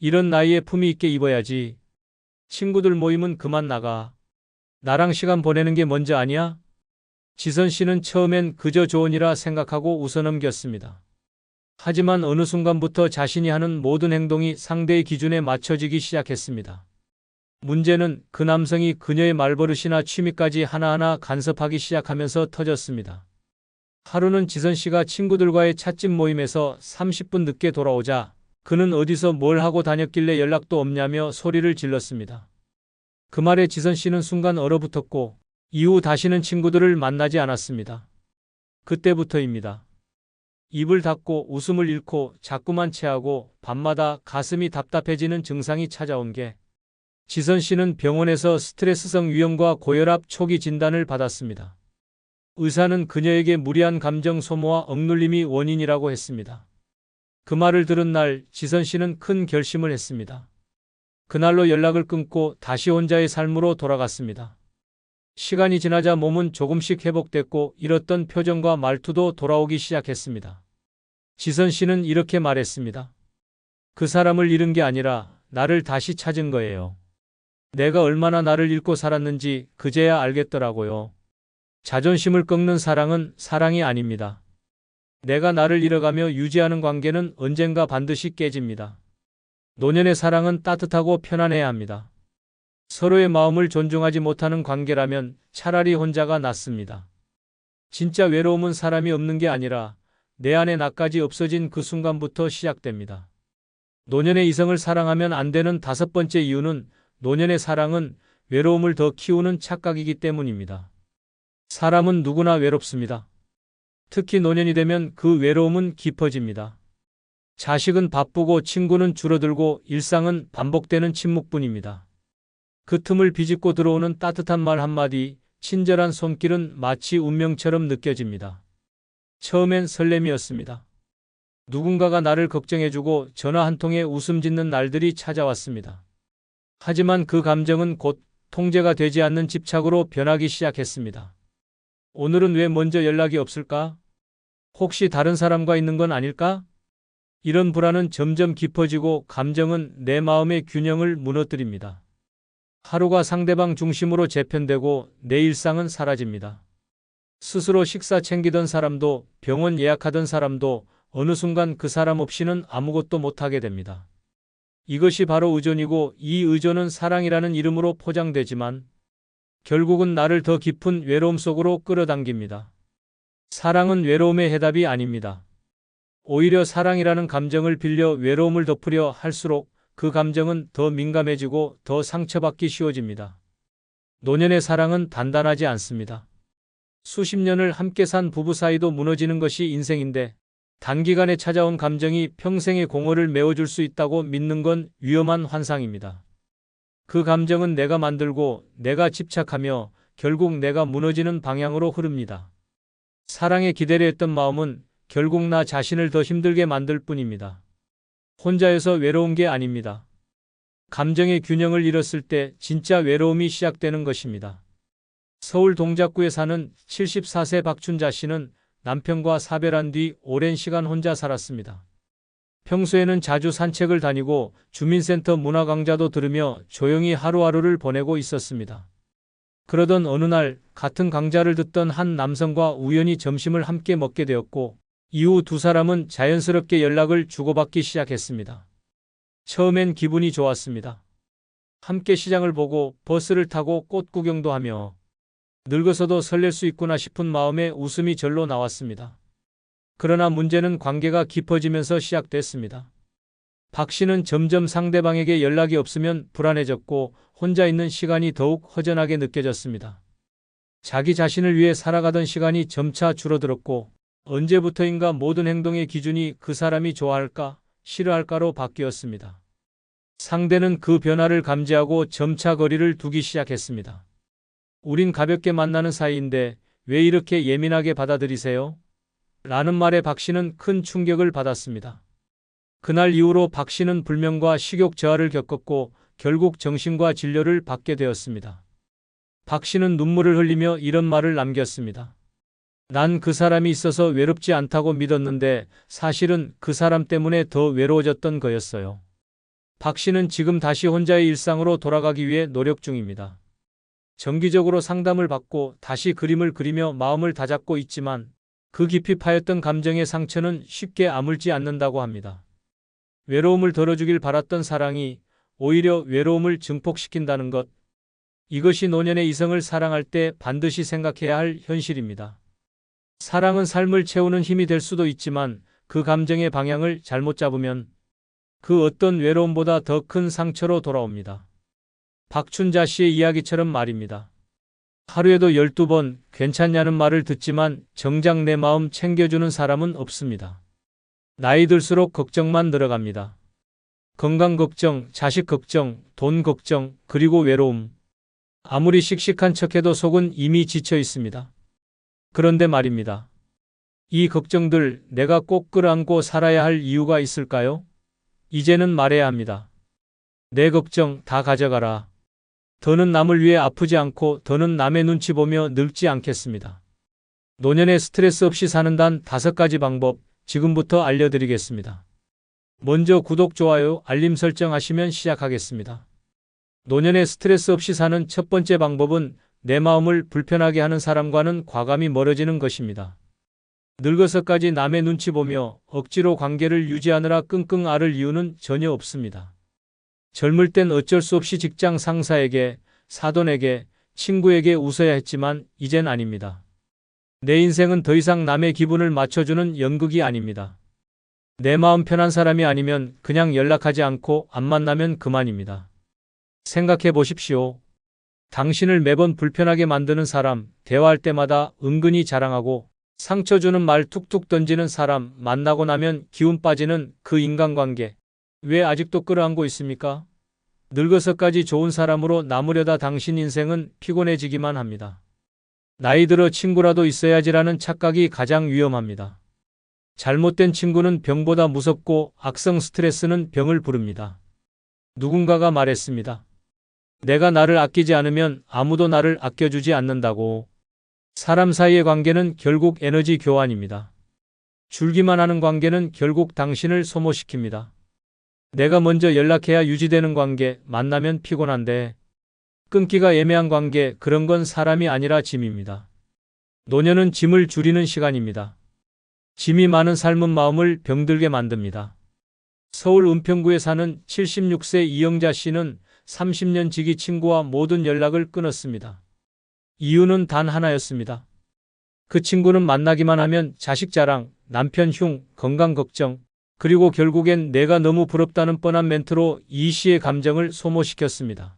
이런 나이에 품위 있게 입어야지. 친구들 모임은 그만 나가. 나랑 시간 보내는 게 먼저 아니야? 지선 씨는 처음엔 그저 조언이라 생각하고 웃어넘겼습니다. 하지만 어느 순간부터 자신이 하는 모든 행동이 상대의 기준에 맞춰지기 시작했습니다. 문제는 그 남성이 그녀의 말버릇이나 취미까지 하나하나 간섭하기 시작하면서 터졌습니다. 하루는 지선 씨가 친구들과의 찻집 모임에서 30분 늦게 돌아오자 그는 어디서 뭘 하고 다녔길래 연락도 없냐며 소리를 질렀습니다. 그 말에 지선 씨는 순간 얼어붙었고 이후 다시는 친구들을 만나지 않았습니다. 그때부터입니다. 입을 닫고 웃음을 잃고 자꾸만 체하고 밤마다 가슴이 답답해지는 증상이 찾아온 게 지선 씨는 병원에서 스트레스성 위염과 고혈압 초기 진단을 받았습니다. 의사는 그녀에게 무리한 감정 소모와 억눌림이 원인이라고 했습니다. 그 말을 들은 날 지선 씨는 큰 결심을 했습니다. 그날로 연락을 끊고 다시 혼자의 삶으로 돌아갔습니다. 시간이 지나자 몸은 조금씩 회복됐고 잃었던 표정과 말투도 돌아오기 시작했습니다. 지선 씨는 이렇게 말했습니다. 그 사람을 잃은 게 아니라 나를 다시 찾은 거예요. 내가 얼마나 나를 잃고 살았는지 그제야 알겠더라고요. 자존심을 꺾는 사랑은 사랑이 아닙니다. 내가 나를 잃어가며 유지하는 관계는 언젠가 반드시 깨집니다. 노년의 사랑은 따뜻하고 편안해야 합니다. 서로의 마음을 존중하지 못하는 관계라면 차라리 혼자가 낫습니다. 진짜 외로움은 사람이 없는 게 아니라 내 안에 나까지 없어진 그 순간부터 시작됩니다. 노년의 이성을 사랑하면 안 되는 5번째 이유는 노년의 사랑은 외로움을 더 키우는 착각이기 때문입니다. 사람은 누구나 외롭습니다. 특히 노년이 되면 그 외로움은 깊어집니다. 자식은 바쁘고 친구는 줄어들고 일상은 반복되는 침묵뿐입니다. 그 틈을 비집고 들어오는 따뜻한 말 한마디, 친절한 손길은 마치 운명처럼 느껴집니다. 처음엔 설렘이었습니다. 누군가가 나를 걱정해주고 전화 한 통에 웃음 짓는 날들이 찾아왔습니다. 하지만 그 감정은 곧 통제가 되지 않는 집착으로 변하기 시작했습니다. 오늘은 왜 먼저 연락이 없을까? 혹시 다른 사람과 있는 건 아닐까? 이런 불안은 점점 깊어지고 감정은 내 마음의 균형을 무너뜨립니다. 하루가 상대방 중심으로 재편되고 내 일상은 사라집니다. 스스로 식사 챙기던 사람도 병원 예약하던 사람도 어느 순간 그 사람 없이는 아무것도 못하게 됩니다. 이것이 바로 의존이고 이 의존은 사랑이라는 이름으로 포장되지만 결국은 나를 더 깊은 외로움 속으로 끌어당깁니다. 사랑은 외로움의 해답이 아닙니다. 오히려 사랑이라는 감정을 빌려 외로움을 덮으려 할수록 그 감정은 더 민감해지고 더 상처받기 쉬워집니다. 노년의 사랑은 단단하지 않습니다. 수십 년을 함께 산 부부 사이도 무너지는 것이 인생인데 단기간에 찾아온 감정이 평생의 공허를 메워줄 수 있다고 믿는 건 위험한 환상입니다. 그 감정은 내가 만들고 내가 집착하며 결국 내가 무너지는 방향으로 흐릅니다. 사랑에 기대려 했던 마음은 결국 나 자신을 더 힘들게 만들 뿐입니다. 혼자여서 외로운 게 아닙니다. 감정의 균형을 잃었을 때 진짜 외로움이 시작되는 것입니다. 서울 동작구에 사는 74세 박춘자 씨는 남편과 사별한 뒤 오랜 시간 혼자 살았습니다. 평소에는 자주 산책을 다니고 주민센터 문화 강좌도 들으며 조용히 하루하루를 보내고 있었습니다. 그러던 어느 날 같은 강좌를 듣던 한 남성과 우연히 점심을 함께 먹게 되었고 이후 두 사람은 자연스럽게 연락을 주고받기 시작했습니다. 처음엔 기분이 좋았습니다. 함께 시장을 보고 버스를 타고 꽃 구경도 하며 늙어서도 설렐 수 있구나 싶은 마음에 웃음이 절로 나왔습니다. 그러나 문제는 관계가 깊어지면서 시작됐습니다. 박 씨는 점점 상대방에게 연락이 없으면 불안해졌고 혼자 있는 시간이 더욱 허전하게 느껴졌습니다. 자기 자신을 위해 살아가던 시간이 점차 줄어들었고 언제부터인가 모든 행동의 기준이 그 사람이 좋아할까, 싫어할까로 바뀌었습니다. 상대는 그 변화를 감지하고 점차 거리를 두기 시작했습니다. 우린 가볍게 만나는 사이인데 왜 이렇게 예민하게 받아들이세요? 라는 말에 박 씨는 큰 충격을 받았습니다. 그날 이후로 박 씨는 불면과 식욕 저하를 겪었고 결국 정신과 진료를 받게 되었습니다. 박 씨는 눈물을 흘리며 이런 말을 남겼습니다. 난 그 사람이 있어서 외롭지 않다고 믿었는데 사실은 그 사람 때문에 더 외로워졌던 거였어요. 박 씨는 지금 다시 혼자의 일상으로 돌아가기 위해 노력 중입니다. 정기적으로 상담을 받고 다시 그림을 그리며 마음을 다잡고 있지만 그 깊이 파였던 감정의 상처는 쉽게 아물지 않는다고 합니다. 외로움을 덜어주길 바랐던 사랑이 오히려 외로움을 증폭시킨다는 것. 이것이 노년의 이성을 사랑할 때 반드시 생각해야 할 현실입니다. 사랑은 삶을 채우는 힘이 될 수도 있지만 그 감정의 방향을 잘못 잡으면 그 어떤 외로움보다 더 큰 상처로 돌아옵니다. 박춘자 씨의 이야기처럼 말입니다. 하루에도 12번 괜찮냐는 말을 듣지만 정작 내 마음 챙겨주는 사람은 없습니다. 나이 들수록 걱정만 늘어갑니다. 건강 걱정, 자식 걱정, 돈 걱정, 그리고 외로움. 아무리 씩씩한 척해도 속은 이미 지쳐 있습니다. 그런데 말입니다. 이 걱정들 내가 꼭 끌어안고 살아야 할 이유가 있을까요? 이제는 말해야 합니다. 내 걱정 다 가져가라. 더는 남을 위해 아프지 않고 더는 남의 눈치 보며 늙지 않겠습니다. 노년에 스트레스 없이 사는 단 5가지 방법 지금부터 알려드리겠습니다. 먼저 구독, 좋아요, 알림 설정하시면 시작하겠습니다. 노년에 스트레스 없이 사는 첫 번째 방법은 내 마음을 불편하게 하는 사람과는 과감히 멀어지는 것입니다. 늙어서까지 남의 눈치 보며 억지로 관계를 유지하느라 끙끙 앓을 이유는 전혀 없습니다. 젊을 땐 어쩔 수 없이 직장 상사에게, 사돈에게, 친구에게 웃어야 했지만 이젠 아닙니다. 내 인생은 더 이상 남의 기분을 맞춰주는 연극이 아닙니다. 내 마음 편한 사람이 아니면 그냥 연락하지 않고 안 만나면 그만입니다. 생각해 보십시오. 당신을 매번 불편하게 만드는 사람, 대화할 때마다 은근히 자랑하고 상처 주는 말 툭툭 던지는 사람, 만나고 나면 기운 빠지는 그 인간관계. 왜 아직도 끌어안고 있습니까? 늙어서까지 좋은 사람으로 남으려다 당신 인생은 피곤해지기만 합니다. 나이 들어 친구라도 있어야지라는 착각이 가장 위험합니다. 잘못된 친구는 병보다 무섭고 악성 스트레스는 병을 부릅니다. 누군가가 말했습니다. 내가 나를 아끼지 않으면 아무도 나를 아껴주지 않는다고. 사람 사이의 관계는 결국 에너지 교환입니다. 줄기만 하는 관계는 결국 당신을 소모시킵니다. 내가 먼저 연락해야 유지되는 관계, 만나면 피곤한데 끊기가 애매한 관계, 그런 건 사람이 아니라 짐입니다. 노년은 짐을 줄이는 시간입니다. 짐이 많은 삶은 마음을 병들게 만듭니다. 서울 은평구에 사는 76세 이영자 씨는 30년 지기 친구와 모든 연락을 끊었습니다. 이유는 단 하나였습니다. 그 친구는 만나기만 하면 자식 자랑, 남편 흉, 건강 걱정, 그리고 결국엔 내가 너무 부럽다는 뻔한 멘트로 이 씨의 감정을 소모시켰습니다.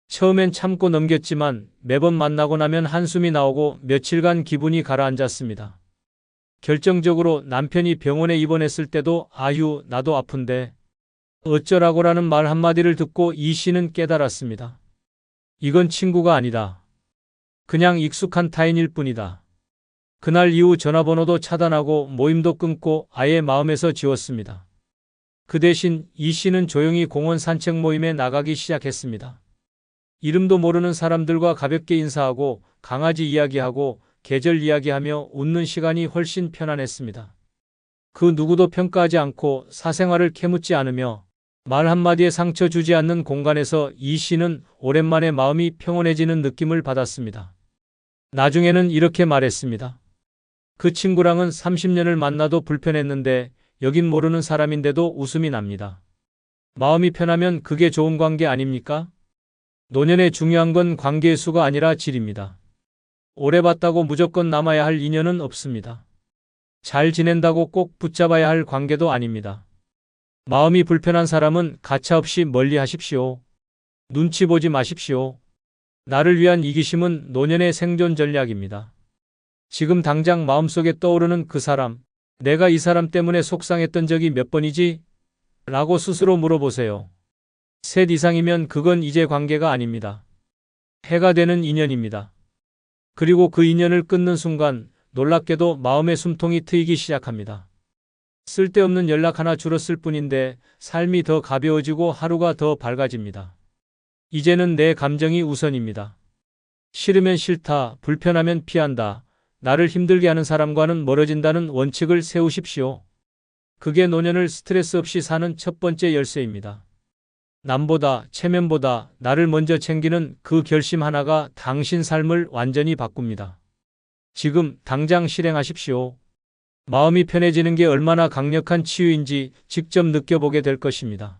처음엔 참고 넘겼지만 매번 만나고 나면 한숨이 나오고 며칠간 기분이 가라앉았습니다. 결정적으로 남편이 병원에 입원했을 때도 아유, 나도 아픈데 어쩌라고라는 말 한마디를 듣고 이 씨는 깨달았습니다. 이건 친구가 아니다. 그냥 익숙한 타인일 뿐이다. 그날 이후 전화번호도 차단하고 모임도 끊고 아예 마음에서 지웠습니다. 그 대신 이 씨는 조용히 공원 산책 모임에 나가기 시작했습니다. 이름도 모르는 사람들과 가볍게 인사하고 강아지 이야기하고 계절 이야기하며 웃는 시간이 훨씬 편안했습니다. 그 누구도 평가하지 않고 사생활을 캐묻지 않으며 말 한마디에 상처 주지 않는 공간에서 이 씨는 오랜만에 마음이 평온해지는 느낌을 받았습니다. 나중에는 이렇게 말했습니다. 그 친구랑은 30년을 만나도 불편했는데 여긴 모르는 사람인데도 웃음이 납니다. 마음이 편하면 그게 좋은 관계 아닙니까? 노년에 중요한 건 관계의 수가 아니라 질입니다. 오래 봤다고 무조건 남아야 할 인연은 없습니다. 잘 지낸다고 꼭 붙잡아야 할 관계도 아닙니다. 마음이 불편한 사람은 가차없이 멀리 하십시오. 눈치 보지 마십시오. 나를 위한 이기심은 노년의 생존 전략입니다. 지금 당장 마음속에 떠오르는 그 사람, 내가 이 사람 때문에 속상했던 적이 몇 번이지? 라고 스스로 물어보세요. 셋 이상이면 그건 이제 관계가 아닙니다. 해가 되는 인연입니다. 그리고 그 인연을 끊는 순간 놀랍게도 마음의 숨통이 트이기 시작합니다. 쓸데없는 연락 하나 줄었을 뿐인데 삶이 더 가벼워지고 하루가 더 밝아집니다. 이제는 내 감정이 우선입니다. 싫으면 싫다, 불편하면 피한다. 나를 힘들게 하는 사람과는 멀어진다는 원칙을 세우십시오. 그게 노년을 스트레스 없이 사는 첫 번째 열쇠입니다. 남보다, 체면보다 나를 먼저 챙기는 그 결심 하나가 당신 삶을 완전히 바꿉니다. 지금 당장 실행하십시오. 마음이 편해지는 게 얼마나 강력한 치유인지 직접 느껴보게 될 것입니다.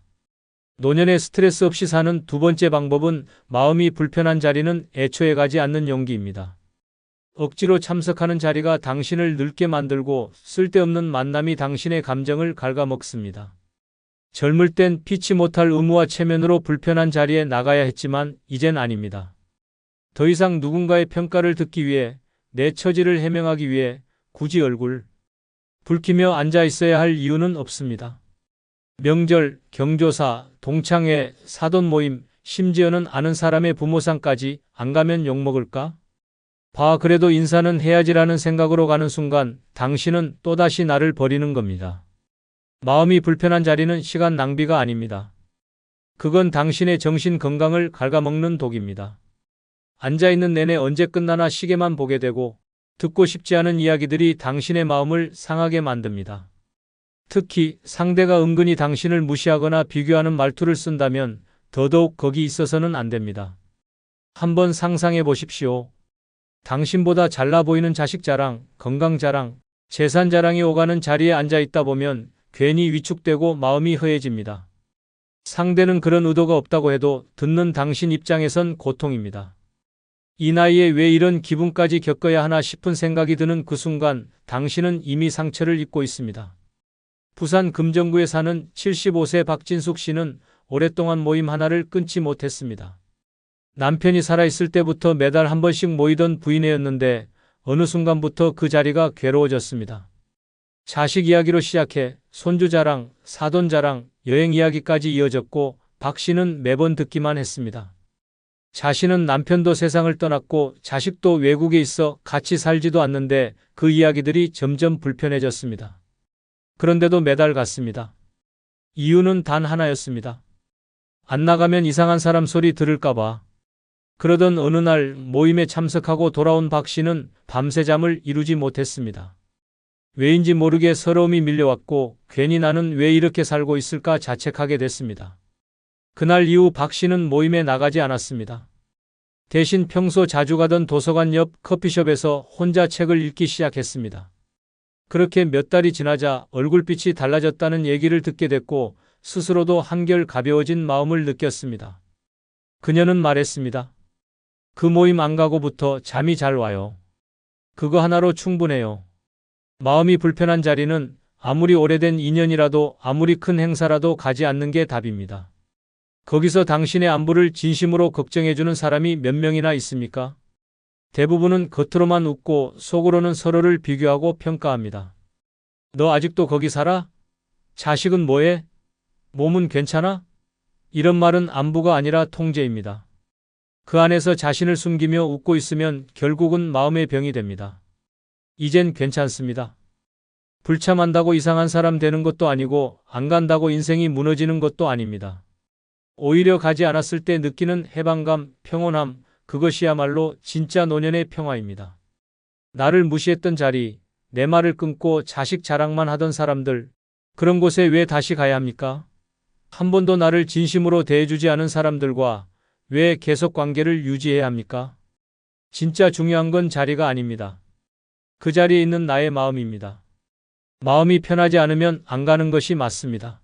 노년에 스트레스 없이 사는 두 번째 방법은 마음이 불편한 자리는 애초에 가지 않는 용기입니다. 억지로 참석하는 자리가 당신을 늙게 만들고 쓸데없는 만남이 당신의 감정을 갉아먹습니다. 젊을 땐 피치 못할 의무와 체면으로 불편한 자리에 나가야 했지만 이젠 아닙니다. 더 이상 누군가의 평가를 듣기 위해 내 처지를 해명하기 위해 굳이 얼굴 붉히며 앉아 있어야 할 이유는 없습니다. 명절, 경조사, 동창회, 사돈 모임, 심지어는 아는 사람의 부모상까지 안 가면 욕먹을까? 봐 그래도 인사는 해야지라는 생각으로 가는 순간 당신은 또다시 나를 버리는 겁니다. 마음이 불편한 자리는 시간 낭비가 아닙니다. 그건 당신의 정신 건강을 갉아먹는 독입니다. 앉아있는 내내 언제 끝나나 시계만 보게 되고 듣고 싶지 않은 이야기들이 당신의 마음을 상하게 만듭니다. 특히 상대가 은근히 당신을 무시하거나 비교하는 말투를 쓴다면 더더욱 거기 있어서는 안 됩니다. 한번 상상해 보십시오. 당신보다 잘나 보이는 자식 자랑, 건강 자랑, 재산 자랑이 오가는 자리에 앉아 있다 보면 괜히 위축되고 마음이 허해집니다. 상대는 그런 의도가 없다고 해도 듣는 당신 입장에선 고통입니다. 이 나이에 왜 이런 기분까지 겪어야 하나 싶은 생각이 드는 그 순간 당신은 이미 상처를 입고 있습니다. 부산 금정구에 사는 75세 박진숙 씨는 오랫동안 모임 하나를 끊지 못했습니다. 남편이 살아있을 때부터 매달 한 번씩 모이던 부인회였는데 어느 순간부터 그 자리가 괴로워졌습니다. 자식 이야기로 시작해 손주 자랑, 사돈 자랑, 여행 이야기까지 이어졌고 박 씨는 매번 듣기만 했습니다. 자신은 남편도 세상을 떠났고 자식도 외국에 있어 같이 살지도 않는데 그 이야기들이 점점 불편해졌습니다. 그런데도 매달 갔습니다. 이유는 단 하나였습니다. 안 나가면 이상한 사람 소리 들을까봐. 그러던 어느 날 모임에 참석하고 돌아온 박 씨는 밤새 잠을 이루지 못했습니다. 왜인지 모르게 서러움이 밀려왔고 괜히 나는 왜 이렇게 살고 있을까 자책하게 됐습니다. 그날 이후 박 씨는 모임에 나가지 않았습니다. 대신 평소 자주 가던 도서관 옆 커피숍에서 혼자 책을 읽기 시작했습니다. 그렇게 몇 달이 지나자 얼굴빛이 달라졌다는 얘기를 듣게 됐고 스스로도 한결 가벼워진 마음을 느꼈습니다. 그녀는 말했습니다. 그 모임 안 가고부터 잠이 잘 와요. 그거 하나로 충분해요. 마음이 불편한 자리는 아무리 오래된 인연이라도 아무리 큰 행사라도 가지 않는 게 답입니다. 거기서 당신의 안부를 진심으로 걱정해주는 사람이 몇 명이나 있습니까? 대부분은 겉으로만 웃고 속으로는 서로를 비교하고 평가합니다. 너 아직도 거기 살아? 자식은 뭐해? 몸은 괜찮아? 이런 말은 안부가 아니라 통제입니다. 그 안에서 자신을 숨기며 웃고 있으면 결국은 마음의 병이 됩니다. 이젠 괜찮습니다. 불참한다고 이상한 사람 되는 것도 아니고 안 간다고 인생이 무너지는 것도 아닙니다. 오히려 가지 않았을 때 느끼는 해방감, 평온함, 그것이야말로 진짜 노년의 평화입니다. 나를 무시했던 자리, 내 말을 끊고 자식 자랑만 하던 사람들, 그런 곳에 왜 다시 가야 합니까? 한 번도 나를 진심으로 대해주지 않은 사람들과 왜 계속 관계를 유지해야 합니까? 진짜 중요한 건 자리가 아닙니다. 그 자리에 있는 나의 마음입니다. 마음이 편하지 않으면 안 가는 것이 맞습니다.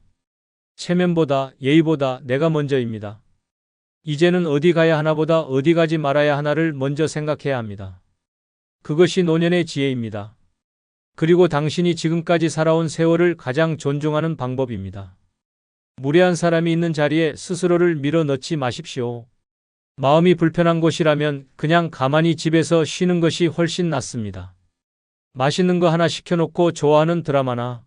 체면보다 예의보다 내가 먼저입니다. 이제는 어디 가야 하나보다 어디 가지 말아야 하나를 먼저 생각해야 합니다. 그것이 노년의 지혜입니다. 그리고 당신이 지금까지 살아온 세월을 가장 존중하는 방법입니다. 무례한 사람이 있는 자리에 스스로를 밀어넣지 마십시오. 마음이 불편한 곳이라면 그냥 가만히 집에서 쉬는 것이 훨씬 낫습니다. 맛있는 거 하나 시켜놓고 좋아하는 드라마나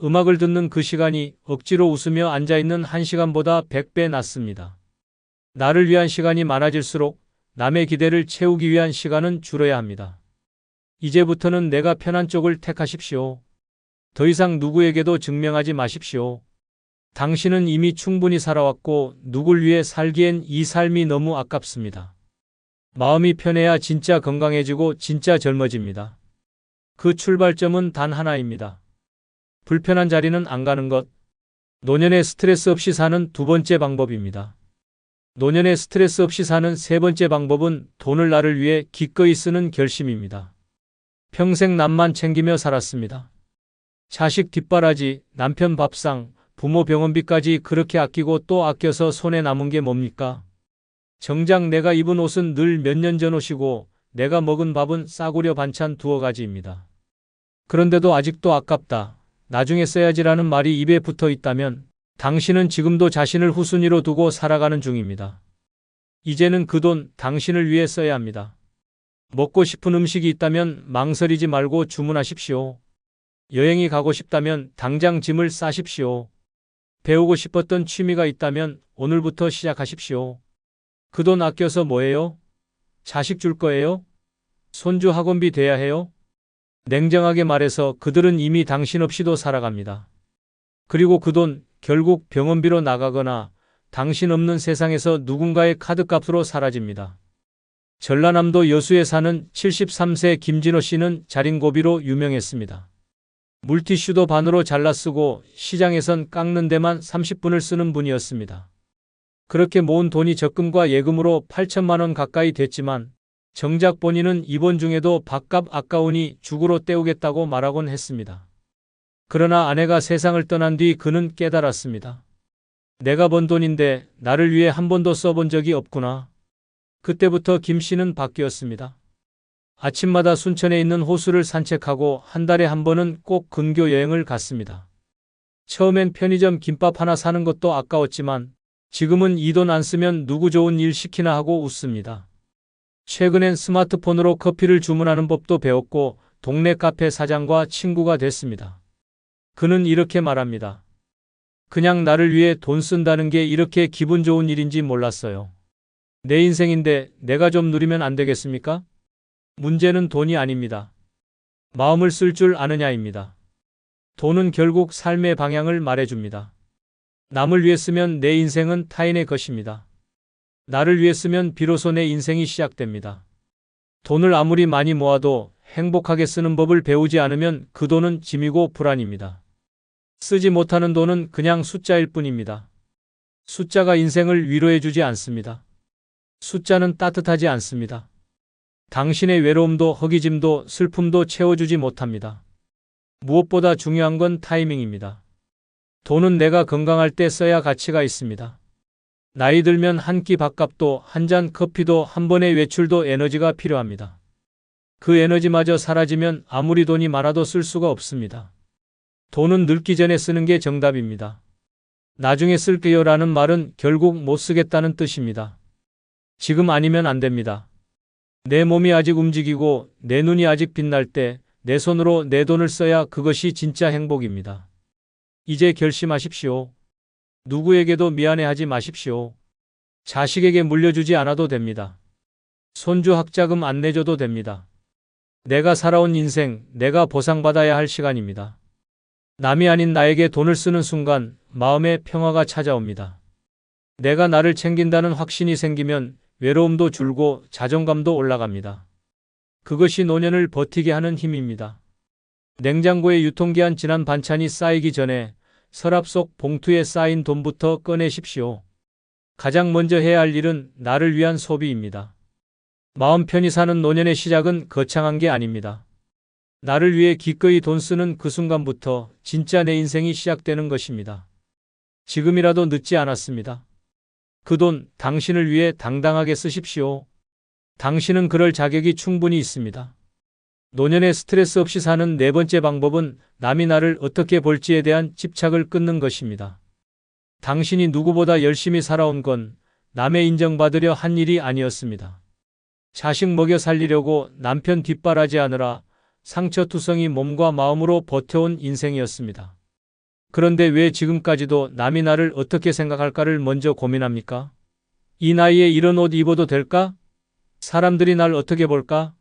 음악을 듣는 그 시간이 억지로 웃으며 앉아있는 1시간보다 100배 낫습니다. 나를 위한 시간이 많아질수록 남의 기대를 채우기 위한 시간은 줄어야 합니다. 이제부터는 내가 편한 쪽을 택하십시오. 더 이상 누구에게도 증명하지 마십시오. 당신은 이미 충분히 살아왔고 누굴 위해 살기엔 이 삶이 너무 아깝습니다. 마음이 편해야 진짜 건강해지고 진짜 젊어집니다. 그 출발점은 단 하나입니다. 불편한 자리는 안 가는 것. 노년에 스트레스 없이 사는 두 번째 방법입니다. 노년에 스트레스 없이 사는 세 번째 방법은 돈을 나를 위해 기꺼이 쓰는 결심입니다. 평생 남만 챙기며 살았습니다. 자식 뒷바라지, 남편 밥상, 부모 병원비까지 그렇게 아끼고 또 아껴서 손에 남은 게 뭡니까? 정작 내가 입은 옷은 늘 몇 년 전 옷이고 내가 먹은 밥은 싸구려 반찬 두어 가지입니다. 그런데도 아직도 아깝다. 나중에 써야지라는 말이 입에 붙어 있다면 당신은 지금도 자신을 후순위로 두고 살아가는 중입니다. 이제는 그 돈 당신을 위해 써야 합니다. 먹고 싶은 음식이 있다면 망설이지 말고 주문하십시오. 여행이 가고 싶다면 당장 짐을 싸십시오. 배우고 싶었던 취미가 있다면 오늘부터 시작하십시오. 그 돈 아껴서 뭐해요? 자식 줄 거예요? 손주 학원비 돼야 해요? 냉정하게 말해서 그들은 이미 당신 없이도 살아갑니다. 그리고 그 돈 결국 병원비로 나가거나 당신 없는 세상에서 누군가의 카드값으로 사라집니다. 전라남도 여수에 사는 73세 김진호 씨는 자린고비로 유명했습니다. 물티슈도 반으로 잘라 쓰고 시장에선 깎는 데만 30분을 쓰는 분이었습니다. 그렇게 모은 돈이 적금과 예금으로 8천만 원 가까이 됐지만 정작 본인은 입원 중에도 밥값 아까우니 죽으로 때우겠다고 말하곤 했습니다. 그러나 아내가 세상을 떠난 뒤 그는 깨달았습니다. 내가 번 돈인데 나를 위해 한 번도 써본 적이 없구나. 그때부터 김 씨는 바뀌었습니다. 아침마다 순천에 있는 호수를 산책하고 한 달에 한 번은 꼭 근교 여행을 갔습니다. 처음엔 편의점 김밥 하나 사는 것도 아까웠지만 지금은 이 돈 안 쓰면 누구 좋은 일 시키나 하고 웃습니다. 최근엔 스마트폰으로 커피를 주문하는 법도 배웠고 동네 카페 사장과 친구가 됐습니다. 그는 이렇게 말합니다. 그냥 나를 위해 돈 쓴다는 게 이렇게 기분 좋은 일인지 몰랐어요. 내 인생인데 내가 좀 누리면 안 되겠습니까? 문제는 돈이 아닙니다. 마음을 쓸 줄 아느냐입니다. 돈은 결국 삶의 방향을 말해줍니다. 남을 위해 쓰면 내 인생은 타인의 것입니다. 나를 위해 쓰면 비로소 내 인생이 시작됩니다. 돈을 아무리 많이 모아도 행복하게 쓰는 법을 배우지 않으면 그 돈은 짐이고 불안입니다. 쓰지 못하는 돈은 그냥 숫자일 뿐입니다. 숫자가 인생을 위로해주지 않습니다. 숫자는 따뜻하지 않습니다. 당신의 외로움도 허기짐도 슬픔도 채워주지 못합니다. 무엇보다 중요한 건 타이밍입니다. 돈은 내가 건강할 때 써야 가치가 있습니다. 나이 들면 한 끼 밥값도 한 잔 커피도 한 번의 외출도 에너지가 필요합니다. 그 에너지마저 사라지면 아무리 돈이 많아도 쓸 수가 없습니다. 돈은 늙기 전에 쓰는 게 정답입니다. 나중에 쓸게요 라는 말은 결국 못 쓰겠다는 뜻입니다. 지금 아니면 안 됩니다. 내 몸이 아직 움직이고 내 눈이 아직 빛날 때 내 손으로 내 돈을 써야 그것이 진짜 행복입니다. 이제 결심하십시오. 누구에게도 미안해하지 마십시오. 자식에게 물려주지 않아도 됩니다. 손주 학자금 안 내줘도 됩니다. 내가 살아온 인생, 내가 보상받아야 할 시간입니다. 남이 아닌 나에게 돈을 쓰는 순간 마음에 평화가 찾아옵니다. 내가 나를 챙긴다는 확신이 생기면 외로움도 줄고 자존감도 올라갑니다. 그것이 노년을 버티게 하는 힘입니다. 냉장고에 유통기한 지난 반찬이 쌓이기 전에 서랍 속 봉투에 쌓인 돈부터 꺼내십시오. 가장 먼저 해야 할 일은 나를 위한 소비입니다. 마음 편히 사는 노년의 시작은 거창한 게 아닙니다. 나를 위해 기꺼이 돈 쓰는 그 순간부터 진짜 내 인생이 시작되는 것입니다. 지금이라도 늦지 않았습니다. 그 돈 당신을 위해 당당하게 쓰십시오. 당신은 그럴 자격이 충분히 있습니다. 노년에 스트레스 없이 사는 네 번째 방법은 남이 나를 어떻게 볼지에 대한 집착을 끊는 것입니다. 당신이 누구보다 열심히 살아온 건 남의 인정받으려 한 일이 아니었습니다. 자식 먹여 살리려고 남편 뒷바라지하느라 상처투성이 몸과 마음으로 버텨온 인생이었습니다. 그런데 왜 지금까지도 남이 나를 어떻게 생각할까를 먼저 고민합니까? 이 나이에 이런 옷 입어도 될까? 사람들이 날 어떻게 볼까?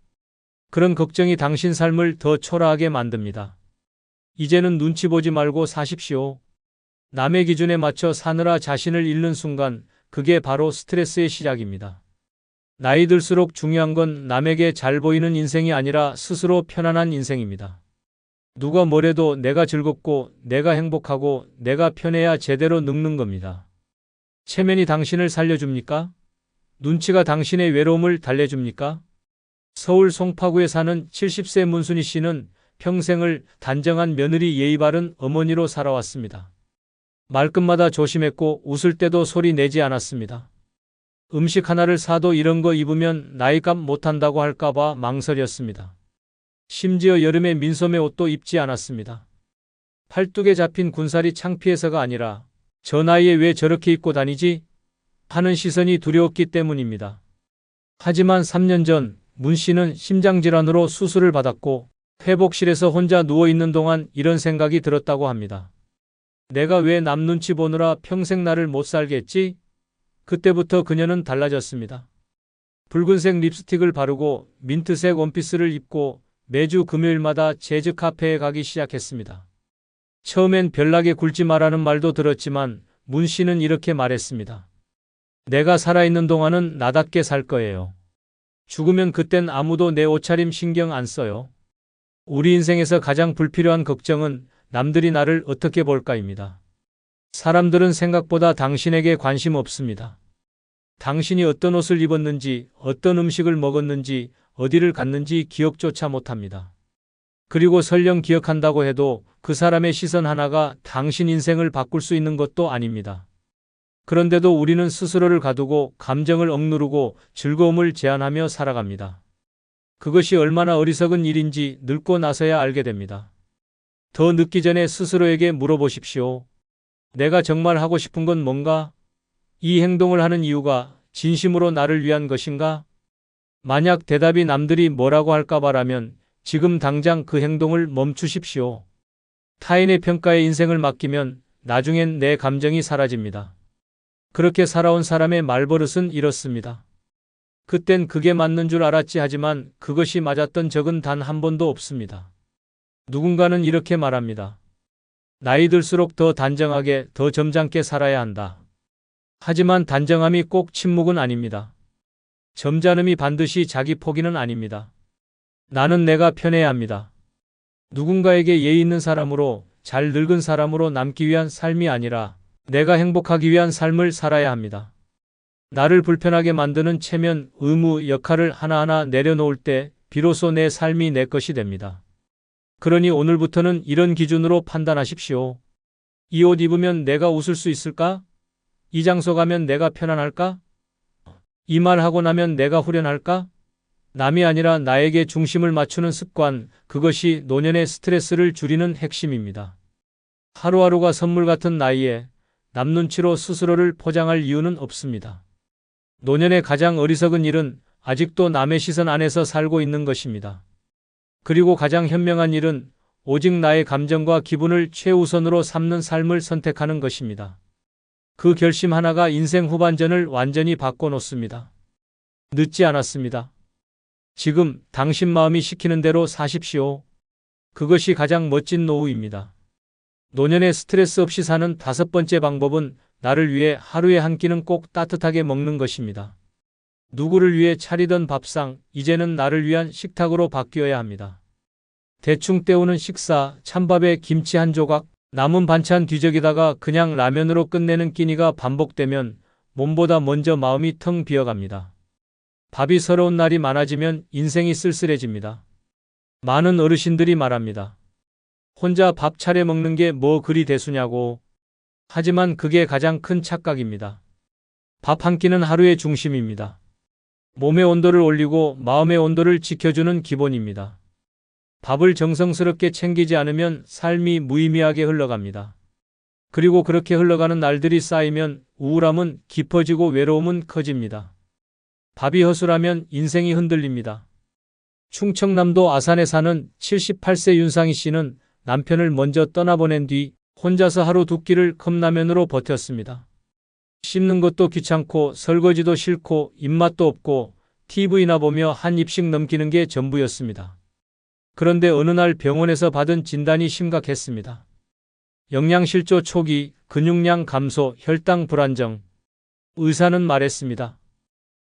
그런 걱정이 당신 삶을 더 초라하게 만듭니다. 이제는 눈치 보지 말고 사십시오. 남의 기준에 맞춰 사느라 자신을 잃는 순간 그게 바로 스트레스의 시작입니다. 나이 들수록 중요한 건 남에게 잘 보이는 인생이 아니라 스스로 편안한 인생입니다. 누가 뭐래도 내가 즐겁고 내가 행복하고 내가 편해야 제대로 늙는 겁니다. 체면이 당신을 살려줍니까? 눈치가 당신의 외로움을 달래줍니까? 서울 송파구에 사는 70세 문순희 씨는 평생을 단정한 며느리 예의 바른 어머니로 살아왔습니다. 말끝마다 조심했고 웃을 때도 소리 내지 않았습니다. 음식 하나를 사도 이런 거 입으면 나이값 못한다고 할까봐 망설였습니다. 심지어 여름에 민소매 옷도 입지 않았습니다. 팔뚝에 잡힌 군살이 창피해서가 아니라 저 나이에 왜 저렇게 입고 다니지? 하는 시선이 두려웠기 때문입니다. 하지만 3년 전 문 씨는 심장질환으로 수술을 받았고 회복실에서 혼자 누워있는 동안 이런 생각이 들었다고 합니다. 내가 왜 남 눈치 보느라 평생 나를 못 살겠지? 그때부터 그녀는 달라졌습니다. 붉은색 립스틱을 바르고 민트색 원피스를 입고 매주 금요일마다 재즈 카페에 가기 시작했습니다. 처음엔 별나게 굴지 마라는 말도 들었지만 문 씨는 이렇게 말했습니다. 내가 살아있는 동안은 나답게 살 거예요. 죽으면 그땐 아무도 내 옷차림 신경 안 써요. 우리 인생에서 가장 불필요한 걱정은 남들이 나를 어떻게 볼까입니다. 사람들은 생각보다 당신에게 관심 없습니다. 당신이 어떤 옷을 입었는지, 어떤 음식을 먹었는지, 어디를 갔는지 기억조차 못합니다. 그리고 설령 기억한다고 해도 그 사람의 시선 하나가 당신 인생을 바꿀 수 있는 것도 아닙니다. 그런데도 우리는 스스로를 가두고 감정을 억누르고 즐거움을 제한하며 살아갑니다. 그것이 얼마나 어리석은 일인지 늙고 나서야 알게 됩니다. 더 늦기 전에 스스로에게 물어보십시오. 내가 정말 하고 싶은 건 뭔가? 이 행동을 하는 이유가 진심으로 나를 위한 것인가? 만약 대답이 남들이 뭐라고 할까봐라면 지금 당장 그 행동을 멈추십시오. 타인의 평가에 인생을 맡기면 나중엔 내 감정이 사라집니다. 그렇게 살아온 사람의 말버릇은 이렇습니다. 그땐 그게 맞는 줄 알았지 하지만 그것이 맞았던 적은 단 한 번도 없습니다. 누군가는 이렇게 말합니다. 나이 들수록 더 단정하게, 더 점잖게 살아야 한다. 하지만 단정함이 꼭 침묵은 아닙니다. 점잖음이 반드시 자기 포기는 아닙니다. 나는 내가 편해야 합니다. 누군가에게 예의 있는 사람으로, 잘 늙은 사람으로 남기 위한 삶이 아니라 내가 행복하기 위한 삶을 살아야 합니다. 나를 불편하게 만드는 체면, 의무, 역할을 하나하나 내려놓을 때 비로소 내 삶이 내 것이 됩니다. 그러니 오늘부터는 이런 기준으로 판단하십시오. 이 옷 입으면 내가 웃을 수 있을까? 이 장소 가면 내가 편안할까? 이 말 하고 나면 내가 후련할까? 남이 아니라 나에게 중심을 맞추는 습관, 그것이 노년의 스트레스를 줄이는 핵심입니다. 하루하루가 선물 같은 나이에 남 눈치로 스스로를 포장할 이유는 없습니다. 노년의 가장 어리석은 일은 아직도 남의 시선 안에서 살고 있는 것입니다. 그리고 가장 현명한 일은 오직 나의 감정과 기분을 최우선으로 삼는 삶을 선택하는 것입니다. 그 결심 하나가 인생 후반전을 완전히 바꿔놓습니다. 늦지 않았습니다. 지금 당신 마음이 시키는 대로 사십시오. 그것이 가장 멋진 노후입니다. 노년에 스트레스 없이 사는 5번째 방법은 나를 위해 하루에 한 끼는 꼭 따뜻하게 먹는 것입니다. 누구를 위해 차리던 밥상, 이제는 나를 위한 식탁으로 바뀌어야 합니다. 대충 때우는 식사, 찬밥에 김치 한 조각, 남은 반찬 뒤적이다가 그냥 라면으로 끝내는 끼니가 반복되면 몸보다 먼저 마음이 텅 비어갑니다. 밥이 서러운 날이 많아지면 인생이 쓸쓸해집니다. 많은 어르신들이 말합니다. 혼자 밥 차려 먹는 게 뭐 그리 대수냐고. 하지만 그게 가장 큰 착각입니다. 밥 한 끼는 하루의 중심입니다. 몸의 온도를 올리고 마음의 온도를 지켜주는 기본입니다. 밥을 정성스럽게 챙기지 않으면 삶이 무의미하게 흘러갑니다. 그리고 그렇게 흘러가는 날들이 쌓이면 우울함은 깊어지고 외로움은 커집니다. 밥이 허술하면 인생이 흔들립니다. 충청남도 아산에 사는 78세 윤상희 씨는 남편을 먼저 떠나보낸 뒤 혼자서 하루 2끼를 컵라면으로 버텼습니다. 씹는 것도 귀찮고 설거지도 싫고 입맛도 없고 TV나 보며 한 입씩 넘기는 게 전부였습니다. 그런데 어느 날 병원에서 받은 진단이 심각했습니다. 영양실조 초기, 근육량 감소, 혈당 불안정. 의사는 말했습니다.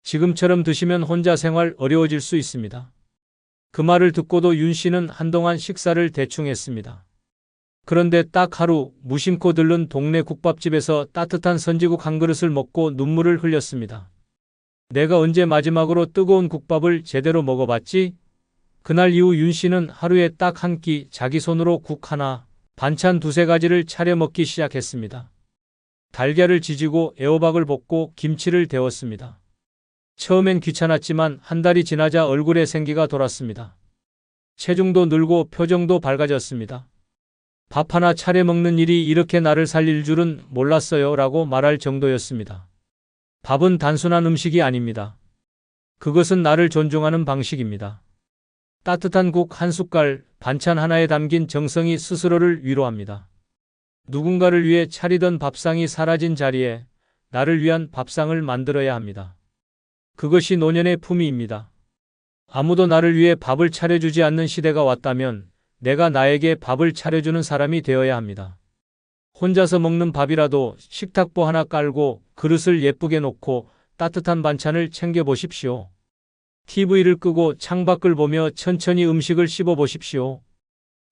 지금처럼 드시면 혼자 생활 어려워질 수 있습니다. 그 말을 듣고도 윤 씨는 한동안 식사를 대충 했습니다. 그런데 딱 하루 무심코 들른 동네 국밥집에서 따뜻한 선지국 한 그릇을 먹고 눈물을 흘렸습니다. 내가 언제 마지막으로 뜨거운 국밥을 제대로 먹어봤지? 그날 이후 윤 씨는 하루에 딱 한 끼 자기 손으로 국 하나, 반찬 2-3가지를 차려 먹기 시작했습니다. 달걀을 지지고 애호박을 볶고 김치를 데웠습니다. 처음엔 귀찮았지만 한 달이 지나자 얼굴에 생기가 돌았습니다. 체중도 늘고 표정도 밝아졌습니다. 밥 하나 차려 먹는 일이 이렇게 나를 살릴 줄은 몰랐어요 라고 말할 정도였습니다. 밥은 단순한 음식이 아닙니다. 그것은 나를 존중하는 방식입니다. 따뜻한 국 한 숟갈, 반찬 하나에 담긴 정성이 스스로를 위로합니다. 누군가를 위해 차리던 밥상이 사라진 자리에 나를 위한 밥상을 만들어야 합니다. 그것이 노년의 품위입니다. 아무도 나를 위해 밥을 차려주지 않는 시대가 왔다면 내가 나에게 밥을 차려주는 사람이 되어야 합니다. 혼자서 먹는 밥이라도 식탁보 하나 깔고 그릇을 예쁘게 놓고 따뜻한 반찬을 챙겨보십시오. TV를 끄고 창밖을 보며 천천히 음식을 씹어보십시오.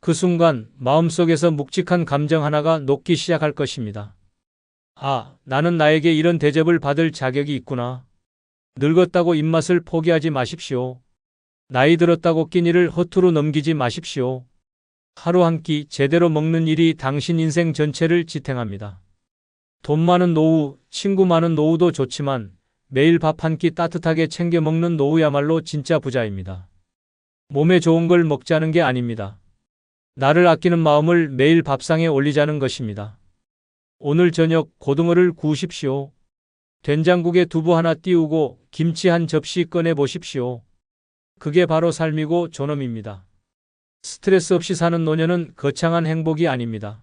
그 순간 마음속에서 묵직한 감정 하나가 녹기 시작할 것입니다. 아, 나는 나에게 이런 대접을 받을 자격이 있구나. 늙었다고 입맛을 포기하지 마십시오. 나이 들었다고 끼니를 허투루 넘기지 마십시오. 하루 한 끼 제대로 먹는 일이 당신 인생 전체를 지탱합니다. 돈 많은 노후, 친구 많은 노후도 좋지만 매일 밥 한 끼 따뜻하게 챙겨 먹는 노후야말로 진짜 부자입니다. 몸에 좋은 걸 먹자는 게 아닙니다. 나를 아끼는 마음을 매일 밥상에 올리자는 것입니다. 오늘 저녁 고등어를 구우십시오. 된장국에 두부 하나 띄우고 김치 한 접시 꺼내 보십시오. 그게 바로 삶이고 존엄입니다. 스트레스 없이 사는 노년은 거창한 행복이 아닙니다.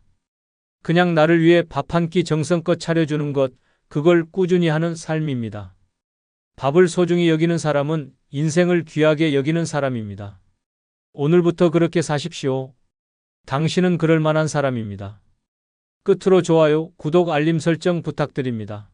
그냥 나를 위해 밥 한 끼 정성껏 차려주는 것, 그걸 꾸준히 하는 삶입니다. 밥을 소중히 여기는 사람은 인생을 귀하게 여기는 사람입니다. 오늘부터 그렇게 사십시오. 당신은 그럴 만한 사람입니다. 끝으로 좋아요, 구독, 알림 설정 부탁드립니다.